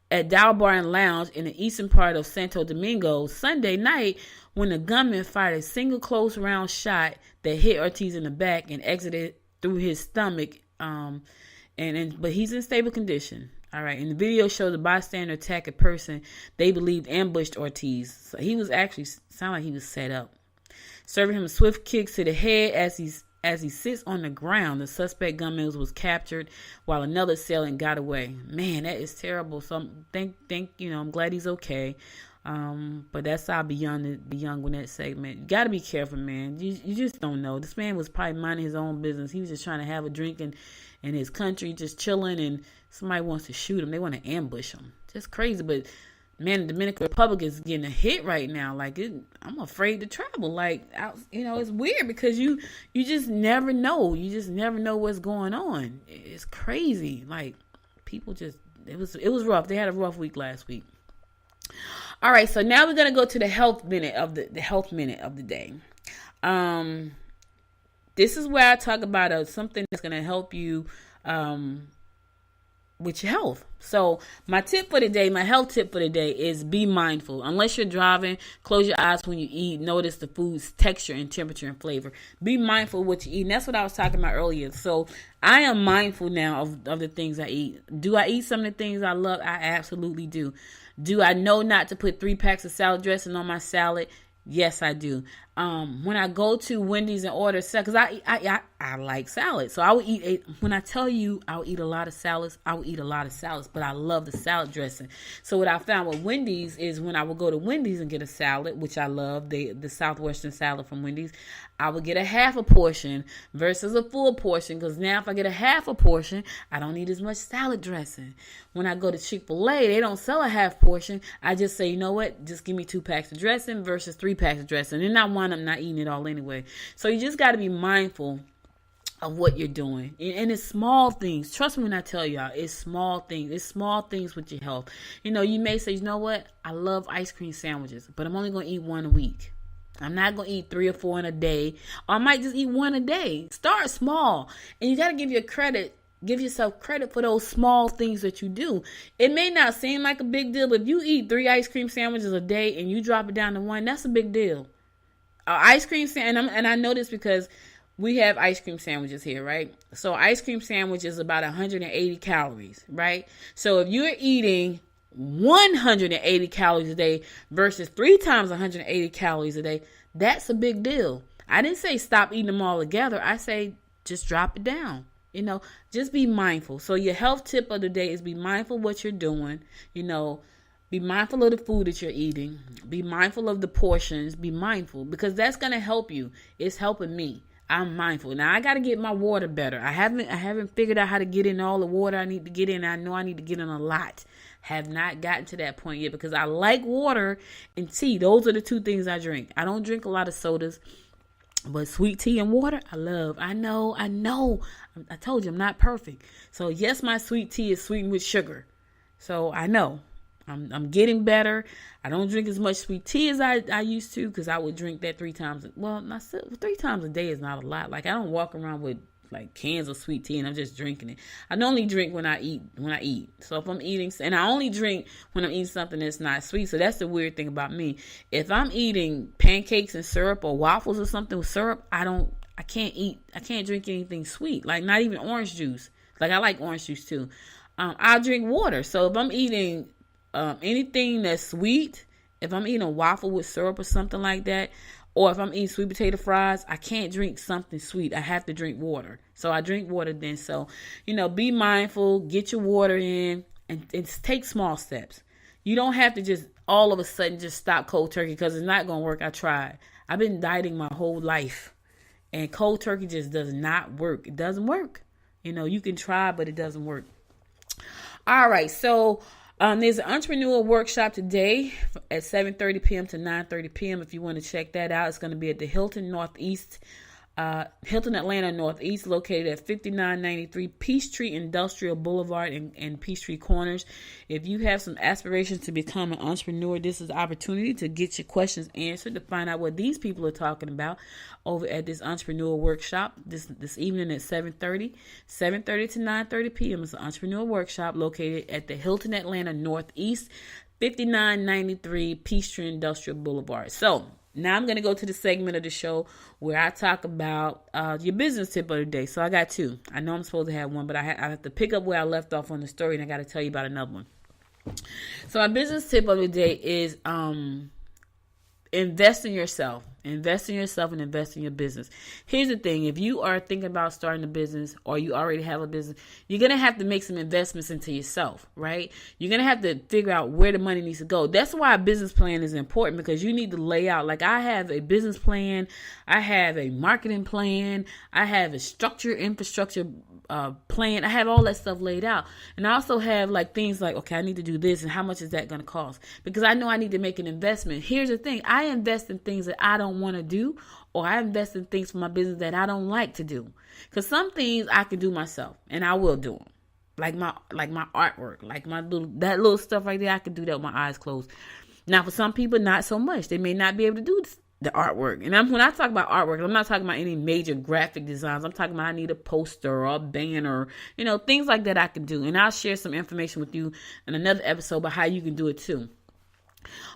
and Lounge in the eastern part of Santo Domingo Sunday night when the gunman fired a single close round shot that hit Ortiz in the back and exited through his stomach. But he's in stable condition. All right. And the video shows a bystander attack a person they believed ambushed Ortiz. So he was actually sound like he was set up, serving him swift kicks to the head as he sits on the ground. The suspect gunman was captured while another assailant got away. Man, that is terrible. So I'm glad he's okay. But that's our Beyond Gwinnett segment. You got to be careful, man. You just don't know. This man was probably minding his own business. He was just trying to have a drink in his country, just chilling, and somebody wants to shoot him. They want to ambush him. Just crazy. But man, the Dominican Republic is getting a hit right now. Like, I'm afraid to travel. Like, it's weird because you just never know. You just never know what's going on. It's crazy. Like, people just, it was rough. They had a rough week last week. All right, so now we're gonna go to the health minute of the day. This is where I talk about something that's gonna help you with your health. So my health tip for the day is be mindful. Unless you're driving, close your eyes when you eat. Notice the food's texture and temperature and flavor. Be mindful of what you eat. And that's what I was talking about earlier. So I am mindful now of the things I eat. Do I eat some of the things I love? I absolutely do. Do I know not to put 3 packs of salad dressing on my salad? Yes, I do. When I go to Wendy's and order salad, because I like salad, so I would eat. When I tell you I would eat a lot of salads, I would eat a lot of salads. But I love the salad dressing. So what I found with Wendy's is when I would go to Wendy's and get a salad, which I love, the Southwestern salad from Wendy's, I would get a half a portion versus a full portion. Because now if I get a half a portion, I don't need as much salad dressing. When I go to Chick-fil-A, they don't sell a half portion. I just say, you know what? Just give me 2 packs of dressing versus 3 packs of dressing. And I wind up not eating it all anyway. So you just got to be mindful of what you're doing. And it's small things. Trust me when I tell y'all, it's small things. It's small things with your health. You know, you may say, you know what? I love ice cream sandwiches, but I'm only going to eat 1 a week. I'm not going to eat 3 or 4 in a day. Or I might just eat 1 a day. Start small. And you got to give yourself credit for those small things that you do. It may not seem like a big deal, but if you eat 3 ice cream sandwiches a day and you drop it down to 1, that's a big deal. Ice cream sandwich, and I know this because we have ice cream sandwiches here, right? So ice cream sandwich is about 180 calories, right? So if you're eating 180 calories a day versus 3 times 180 calories a day, that's a big deal. I didn't say stop eating them all together. I say just drop it down. You know, just be mindful. So your health tip of the day is be mindful of what you're doing. You know, be mindful of the food that you're eating. Be mindful of the portions. Be mindful because that's going to help you. It's helping me. I'm mindful. Now I got to get my water better. I haven't figured out how to get in all the water I need to get in. I know I need to get in a lot. Have not gotten to that point yet because I like water and tea. Those are the 2 things I drink. I don't drink a lot of sodas. But sweet tea and water, I love. I know. I told you I'm not perfect. So yes, my sweet tea is sweetened with sugar. So I know. I'm getting better. I don't drink as much sweet tea as I used to because I would drink that 3 times. Well, 3 times a day is not a lot. Like I don't walk around with like cans of sweet tea and I'm just drinking it. I normally drink when I eat. So if I'm eating, and I only drink when I'm eating something that's not sweet. So that's the weird thing about me. If I'm eating pancakes and syrup or waffles or something with syrup, I can't drink anything sweet. Like not even orange juice. Like I like orange juice too. I'll drink water. So if I'm eating anything that's sweet, if I'm eating a waffle with syrup or something like that, or if I'm eating sweet potato fries, I can't drink something sweet. I have to drink water. So I drink water then. So, you know, be mindful, get your water in, and take small steps. You don't have to just all of a sudden just stop cold turkey because it's not going to work. I tried. I've been dieting my whole life. And cold turkey just does not work. It doesn't work. You know, you can try, but it doesn't work. All right. So there's an entrepreneur workshop today at 7:30 p.m. to 9:30 p.m. If you want to check that out, it's going to be at the Hilton Atlanta Northeast, located at 5993 Peachtree Industrial Boulevard and Peachtree Corners. If you have some aspirations to become an entrepreneur, this is an opportunity to get your questions answered, to find out what these people are talking about over at this entrepreneur workshop this evening at 7:30 to 9:30 p.m. It's an entrepreneur workshop located at the Hilton Atlanta Northeast, 5993 Peachtree Industrial Boulevard. So now I'm going to go to the segment of the show where I talk about your business tip of the day. So I got 2. I know I'm supposed to have 1, but I have to pick up where I left off on the story, and I got to tell you about another one. So my business tip of the day is invest in yourself. Invest in yourself and invest in your business. Here's the thing. If you are thinking about starting a business or you already have a business, you're going to have to make some investments into yourself, right? You're going to have to figure out where the money needs to go. That's why a business plan is important, because you need to lay out. Like, I have a business plan. I have a marketing plan. I have a structure, infrastructure plan. I have all that stuff laid out. And I also have like things like, okay, I need to do this, and how much is that going to cost? Because I know I need to make an investment. Here's the thing. I invest in things that I don't want to do, or I invest in things for my business that I don't like to do. Because some things I can do myself, and I will do them. Like my artwork, like that little stuff right there, I can do that with my eyes closed. Now, for some people, not so much. They may not be able to do the artwork. And when I talk about artwork, I'm not talking about any major graphic designs. I'm talking about I need a poster or a banner, things like that I can do. And I'll share some information with you in another episode about how you can do it too.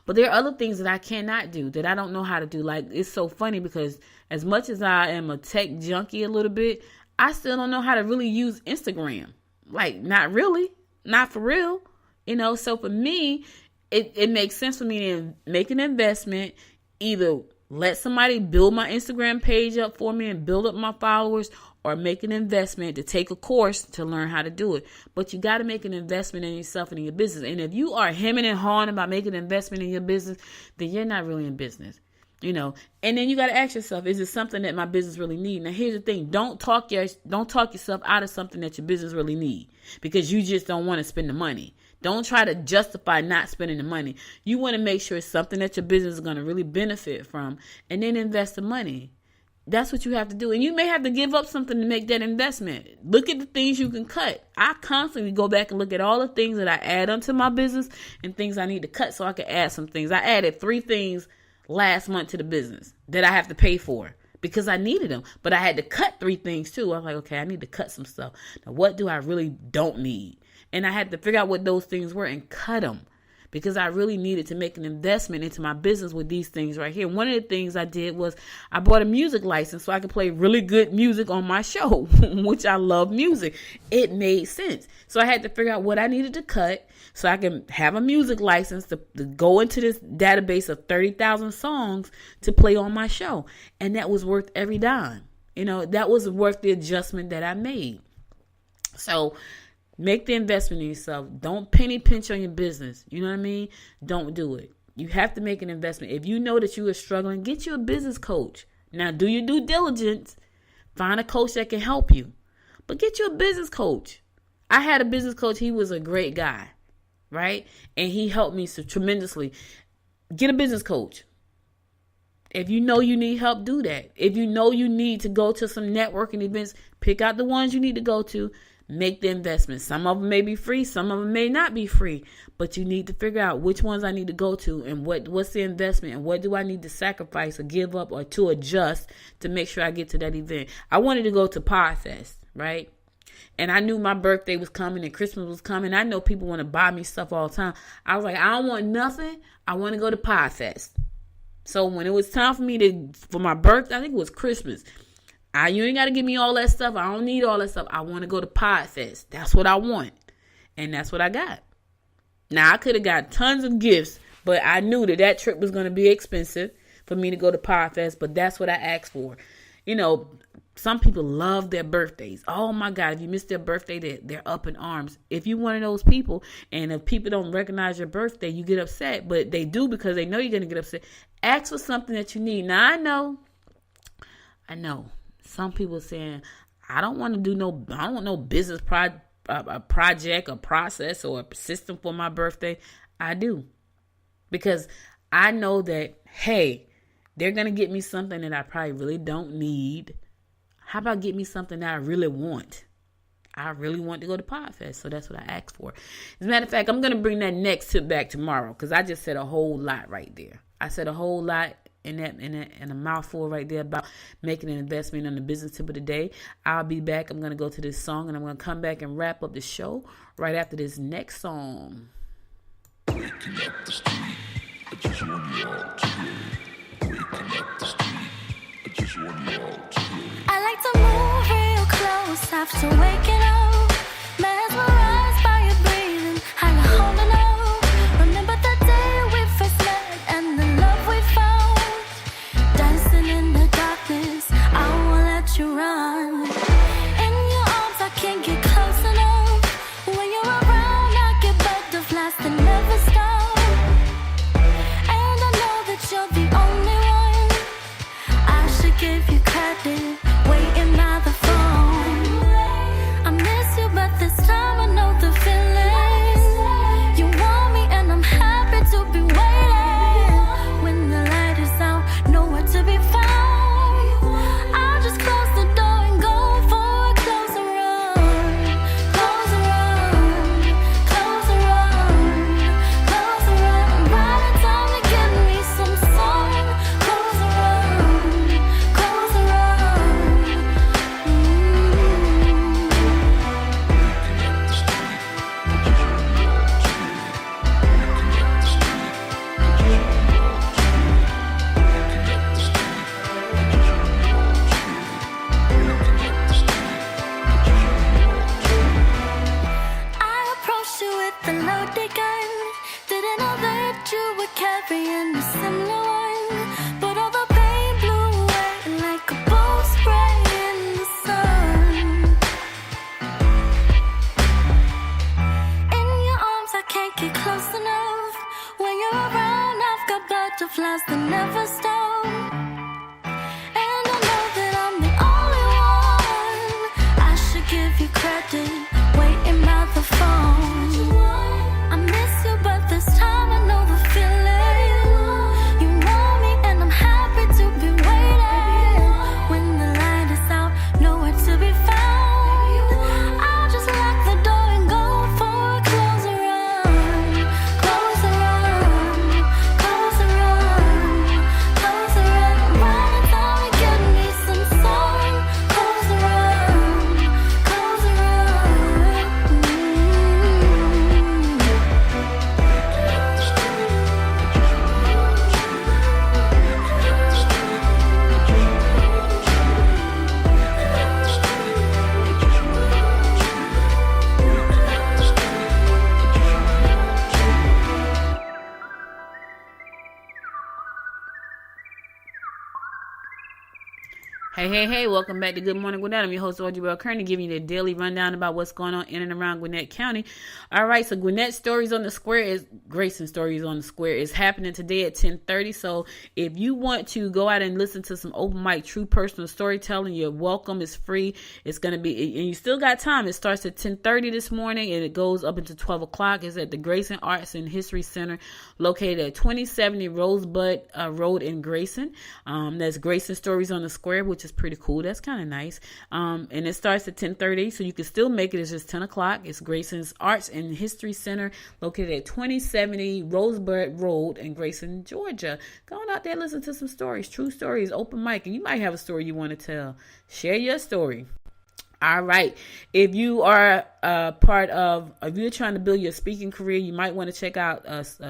But there are other things that I cannot do, that I don't know how to do. Like, it's so funny because as much as I am a tech junkie a little bit, I still don't know how to really use Instagram. Like, not really, not for real. So for me, it makes sense for me to make an investment, either let somebody build my Instagram page up for me and build up my followers, or make an investment to take a course to learn how to do it. But you got to make an investment in yourself and in your business. And if you are hemming and hawing about making an investment in your business, then you're not really in business, And then you got to ask yourself, is it something that my business really needs? Now, here's the thing. Don't talk yourself out of something that your business really needs because you just don't want to spend the money. Don't try to justify not spending the money. You want to make sure it's something that your business is going to really benefit from, and then invest the money. That's what you have to do. And you may have to give up something to make that investment. Look at the things you can cut. I constantly go back and look at all the things that I add onto my business and things I need to cut so I can add some things. I added 3 things last month to the business that I have to pay for because I needed them. But I had to cut 3 things too. I was like, okay, I need to cut some stuff. Now, what do I really don't need? And I had to figure out what those things were and cut them, because I really needed to make an investment into my business with these things right here. One of the things I did was I bought a music license so I could play really good music on my show, which I love music. It made sense. So I had to figure out what I needed to cut so I can have a music license to go into this database of 30,000 songs to play on my show. And that was worth every dime. That was worth the adjustment that I made. So make the investment in yourself. Don't penny pinch on your business. You know what I mean? Don't do it. You have to make an investment. If you know that you are struggling, get you a business coach. Now, do your due diligence. Find a coach that can help you. But get you a business coach. I had a business coach. He was a great guy, right? And he helped me so tremendously. Get a business coach. If you know you need help, do that. If you know you need to go to some networking events, pick out the ones you need to go to. Make the investment. Some of them may be free. Some of them may not be free. But you need to figure out which ones I need to go to and what's the investment and what do I need to sacrifice or give up or to adjust to make sure I get to that event. I wanted to go to Podfest, right? And I knew my birthday was coming and Christmas was coming. I know people want to buy me stuff all the time. I was like, I don't want nothing. I want to go to Podfest. So when it was time for my birthday, I think it was Christmas. You ain't got to give me all that stuff. I don't need all that stuff. I want to go to Podfest. That's what I want. And that's what I got. Now, I could have got tons of gifts, but I knew that trip was going to be expensive for me to go to Podfest, but that's what I asked for. Some people love their birthdays. Oh, my God, if you miss their birthday, they're up in arms. If you're one of those people, and if people don't recognize your birthday, you get upset, but they do because they know you're going to get upset. Ask for something that you need. Now, I know. Some people saying, I don't want no business project or process or a system for my birthday. I do. Because I know that, hey, they're going to get me something that I probably really don't need. How about get me something that I really want? I really want to go to Podfest, so that's what I asked for. As a matter of fact, I'm going to bring that next tip back tomorrow because I just said a whole lot right there. I said a whole lot in a mouthful right there about making an investment on the business tip of the day. I'll be back. I'm going to go to this song, and I'm going to come back and wrap up the show right after this next song. Waking up the street, I just want you all to hear it. Waking up the street, I just want you all to hear it. I like to move real close after waking up, mesmerized by your breathing, and holding on. Remember the day we first met and the love we found, dancing cardigan. Didn't know that you were carrying a similar one, but all the pain blew away like a bolt spray in the sun. In your arms, I can't get close enough. When you're around, I've got butterflies that never stop. And I know that I'm the only one. I should give you credit, waiting by the phone. I miss you, but this time I know the feeling. You want me and I'm happy to be waiting. When the light is out, nowhere to be found, I'll just lock the door and go for a closer run. Closer run, closer run, closer run. Run down and get me some sun. Closer run, closer run. Hey, welcome back to Good Morning Gwinnett. I'm your host, Audrey Bell Kearney, giving you the daily rundown about what's going on in and around Gwinnett County. All right, so Gwinnett Stories on the Square is, Grayson Stories on the Square is happening today at 10:30. So if you want to go out and listen to some open mic, true personal storytelling, you're welcome. It's free. It's going to be, and you still got time. It starts at 10:30 this morning and it goes up until 12 o'clock. It's at the Grayson Arts and History Center, located at 2070 Rosebud Road in Grayson. That's Grayson Stories on the Square, which is pretty cool. That's kind of nice. And it starts at 10:30, so you can still make it. It's just 10 o'clock. It's Grayson's Arts and History Center, located at 2070 Rosebud Road in Grayson, Georgia. Go on out there, listen to some stories, true stories, open mic, and you might have a story you want to tell. Share your story. All right. If you are if you're trying to build your speaking career, you might want to check out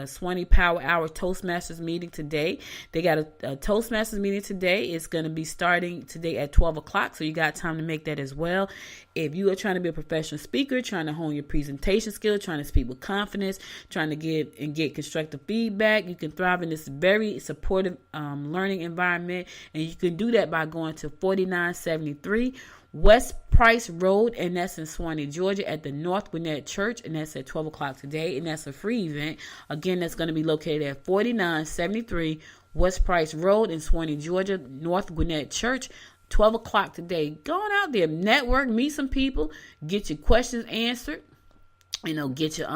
Swanee Power Hour Toastmasters meeting today. They got a Toastmasters meeting today. It's going to be starting today at 12 o'clock, so you got time to make that as well. If you are trying to be a professional speaker, trying to hone your presentation skill, trying to speak with confidence, trying to get constructive feedback, you can thrive in this very supportive learning environment, and you can do that by going to 4973 West Price Road, and that's in Swanee, Georgia, at the North Gwinnett Church, and that's at 12 o'clock today, and that's a free event. Again, that's going to be located at 4973 West Price Road in Swanee, Georgia, North Gwinnett Church, 12 o'clock today. Go on out there, network, meet some people, get your questions answered. Get your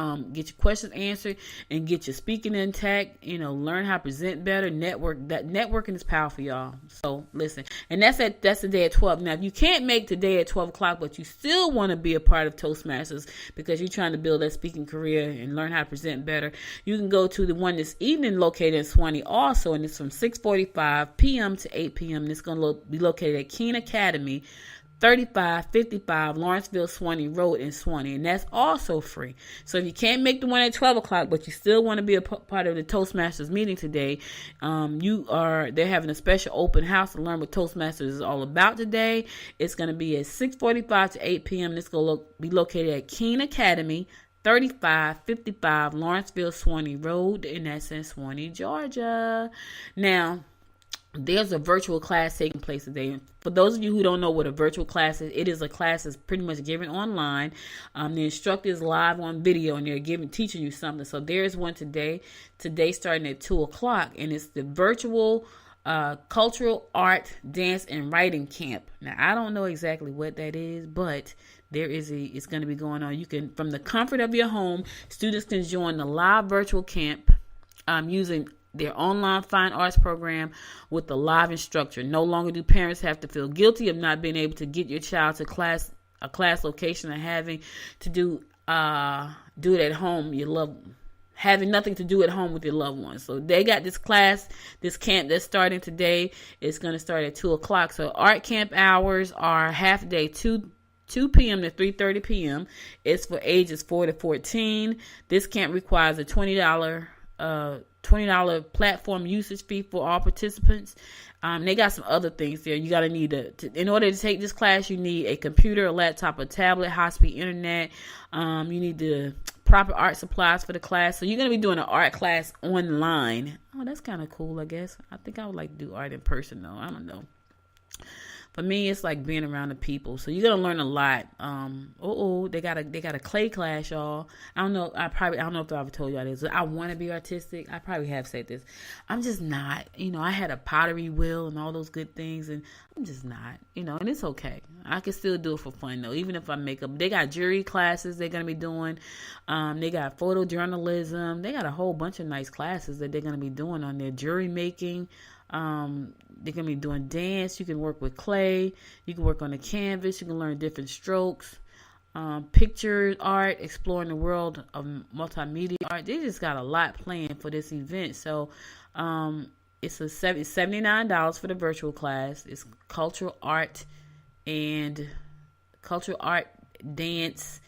questions answered and get your speaking intact. Learn how to present better. Networking is powerful, y'all. So listen, and that's the day at 12. Now, if you can't make today at 12 o'clock, but you still want to be a part of Toastmasters because you're trying to build that speaking career and learn how to present better, you can go to the one this evening located in Swanee also, and it's from 6:45 p.m. to 8 p.m. And it's going to be located at Keene Academy, 3555 Lawrenceville Swanee Road in Swanee, and that's also free. So if you can't make the one at 12 o'clock, but you still want to be a part of the Toastmasters meeting today, they're having a special open house to learn what Toastmasters is all about today. It's going to be at 6:45 to 8 p.m. and it's going to be located at Keene Academy, 3555 Lawrenceville Swanee Road, and that's in Swanee, Georgia. Now, there's a virtual class taking place today. For those of you who don't know what a virtual class is, it is a class that's pretty much given online. The instructor is live on video, and they're teaching you something. So there's one today starting at 2 o'clock, and it's the virtual cultural art, dance, and writing camp. Now, I don't know exactly what that is, but it's going to be going on. You can, from the comfort of your home, students can join the live virtual camp using their online fine arts program with the live instructor. No longer do parents have to feel guilty of not being able to get your child to a class location and having to do it at home. Having nothing to do at home with your loved ones. So they got this camp that's starting today. It's going to start at 2 o'clock. So art camp hours are half day, 2 p.m. to 3:30 p.m. It's for ages 4 to 14. This camp requires a $20 platform usage fee for all participants. They got some other things there. You got to need in order to take this class, you need a computer, a laptop, a tablet, high-speed internet. You need to proper art supplies for the class. So you're going to be doing an art class online. Oh, that's kind of cool, I guess. I think I would like to do art in person, though. I don't know. For me, it's like being around the people. So you're gonna learn a lot. They got a clay class, y'all. I don't know. I don't know if I ever told y'all this. I want to be artistic. I probably have said this. I'm just not. I had a pottery wheel and all those good things, and I'm just not. And it's okay. I can still do it for fun though, even if I make up. They got jury classes they're gonna be doing. They got photojournalism. They got a whole bunch of nice classes that they're gonna be doing on their jury making. They're going to be doing dance. You can work with clay. You can work on the canvas. You can learn different strokes. Picture art, exploring the world of multimedia art. They just got a lot planned for this event. So it's $79 for the virtual class. It's cultural art, dance,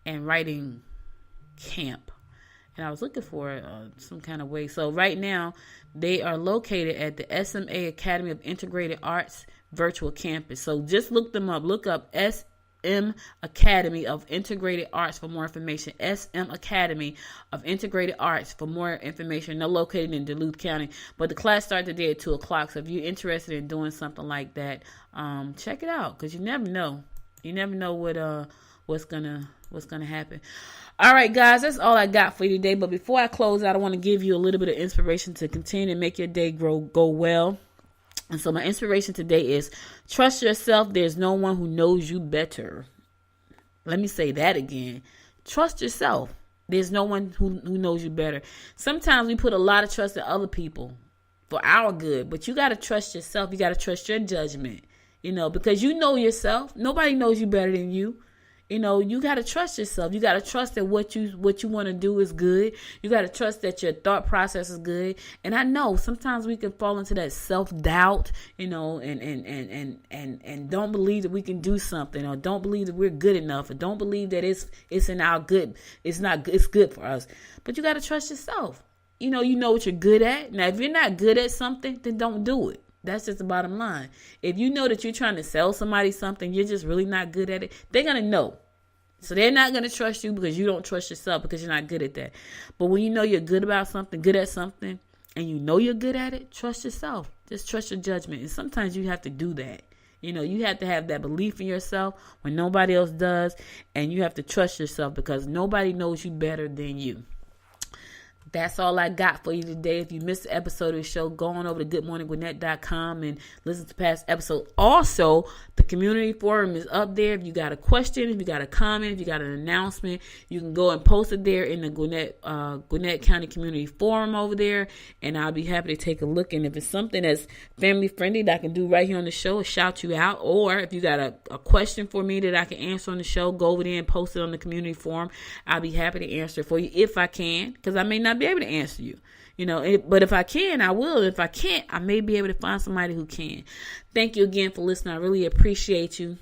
and writing camp. And I was looking for some kind of way. So right now, they are located at the SMA Academy of Integrated Arts virtual campus. So just look them up. Look up SM Academy of Integrated Arts for more information. SM Academy of Integrated Arts for more information. They're located in Duluth County. But the class starts today at 2 o'clock. So if you're interested in doing something like that, check it out. Because you never know. You never know what's gonna happen. All right, guys, that's all I got for you today. But before I close out, I want to give you a little bit of inspiration to continue to make your day go well. And so my inspiration today is trust yourself. There's no one who knows you better. Let me say that again. Trust yourself. There's no one who knows you better. Sometimes we put a lot of trust in other people for our good, but you got to trust yourself. You got to trust your judgment, because you know yourself. Nobody knows you better than you. You got to trust yourself. You got to trust that what you want to do is good. You got to trust that your thought process is good. And I know sometimes we can fall into that self-doubt, and don't believe that we can do something, or don't believe that we're good enough, or don't believe that it's in our good. It's good for us. But you got to trust yourself. You know what you're good at. Now, if you're not good at something, then don't do it. That's just the bottom line. If you know that you're trying to sell somebody something, you're just really not good at it, they're going to know. So they're not going to trust you because you don't trust yourself because you're not good at that. But when you know you're good at something, and you know you're good at it, trust yourself. Just trust your judgment. And sometimes you have to do that. You have to have that belief in yourself when nobody else does. And you have to trust yourself because nobody knows you better than you. That's all I got for you today. If you missed the episode of the show, go on over to goodmorninggwinnett.com and listen to past episodes. Also, the community forum is up there. If you got a question, if you got a comment, if you got an announcement, you can go and post it there in the Gwinnett County Community Forum over there, and I'll be happy to take a look. And if it's something that's family friendly that I can do right here on the show, shout you out. Or if you got a question for me that I can answer on the show, go over there and post it on the community forum. I'll be happy to answer it for you if I can, because I may not be able to answer you, but if I can, I will. If I can't, I may be able to find somebody who can. Thank you again for listening. I really appreciate you.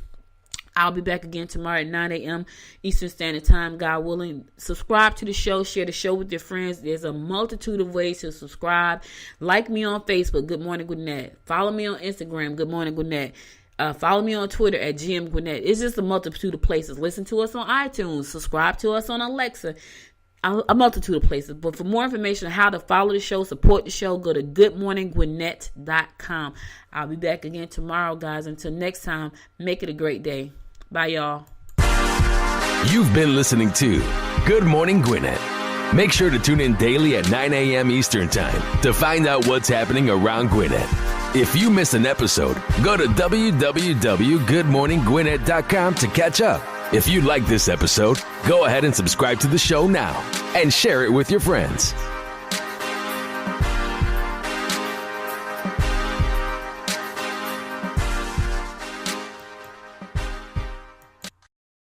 I'll be back again tomorrow at 9 a.m. Eastern Standard Time, God willing. Subscribe to the show. Share the show with your friends. There's a multitude of ways to subscribe. Like me on Facebook, Good Morning Gwinnett. Follow me on Instagram, Good Morning Gwinnett. Follow me on Twitter at GM Gwinnett. It's just a multitude of places. Listen to us on iTunes. Subscribe to us on Alexa. A multitude of places. But for more information on how to follow the show, support the show, go to goodmorninggwinnett.com. I'll be back again tomorrow, guys. Until next time, make it a great day. Bye, y'all. You've been listening to Good Morning Gwinnett. Make sure to tune in daily at 9 a.m. Eastern Time to find out what's happening around Gwinnett. If you miss an episode, go to www.goodmorninggwinnett.com to catch up. If you like this episode, go ahead and subscribe to the show now and share it with your friends.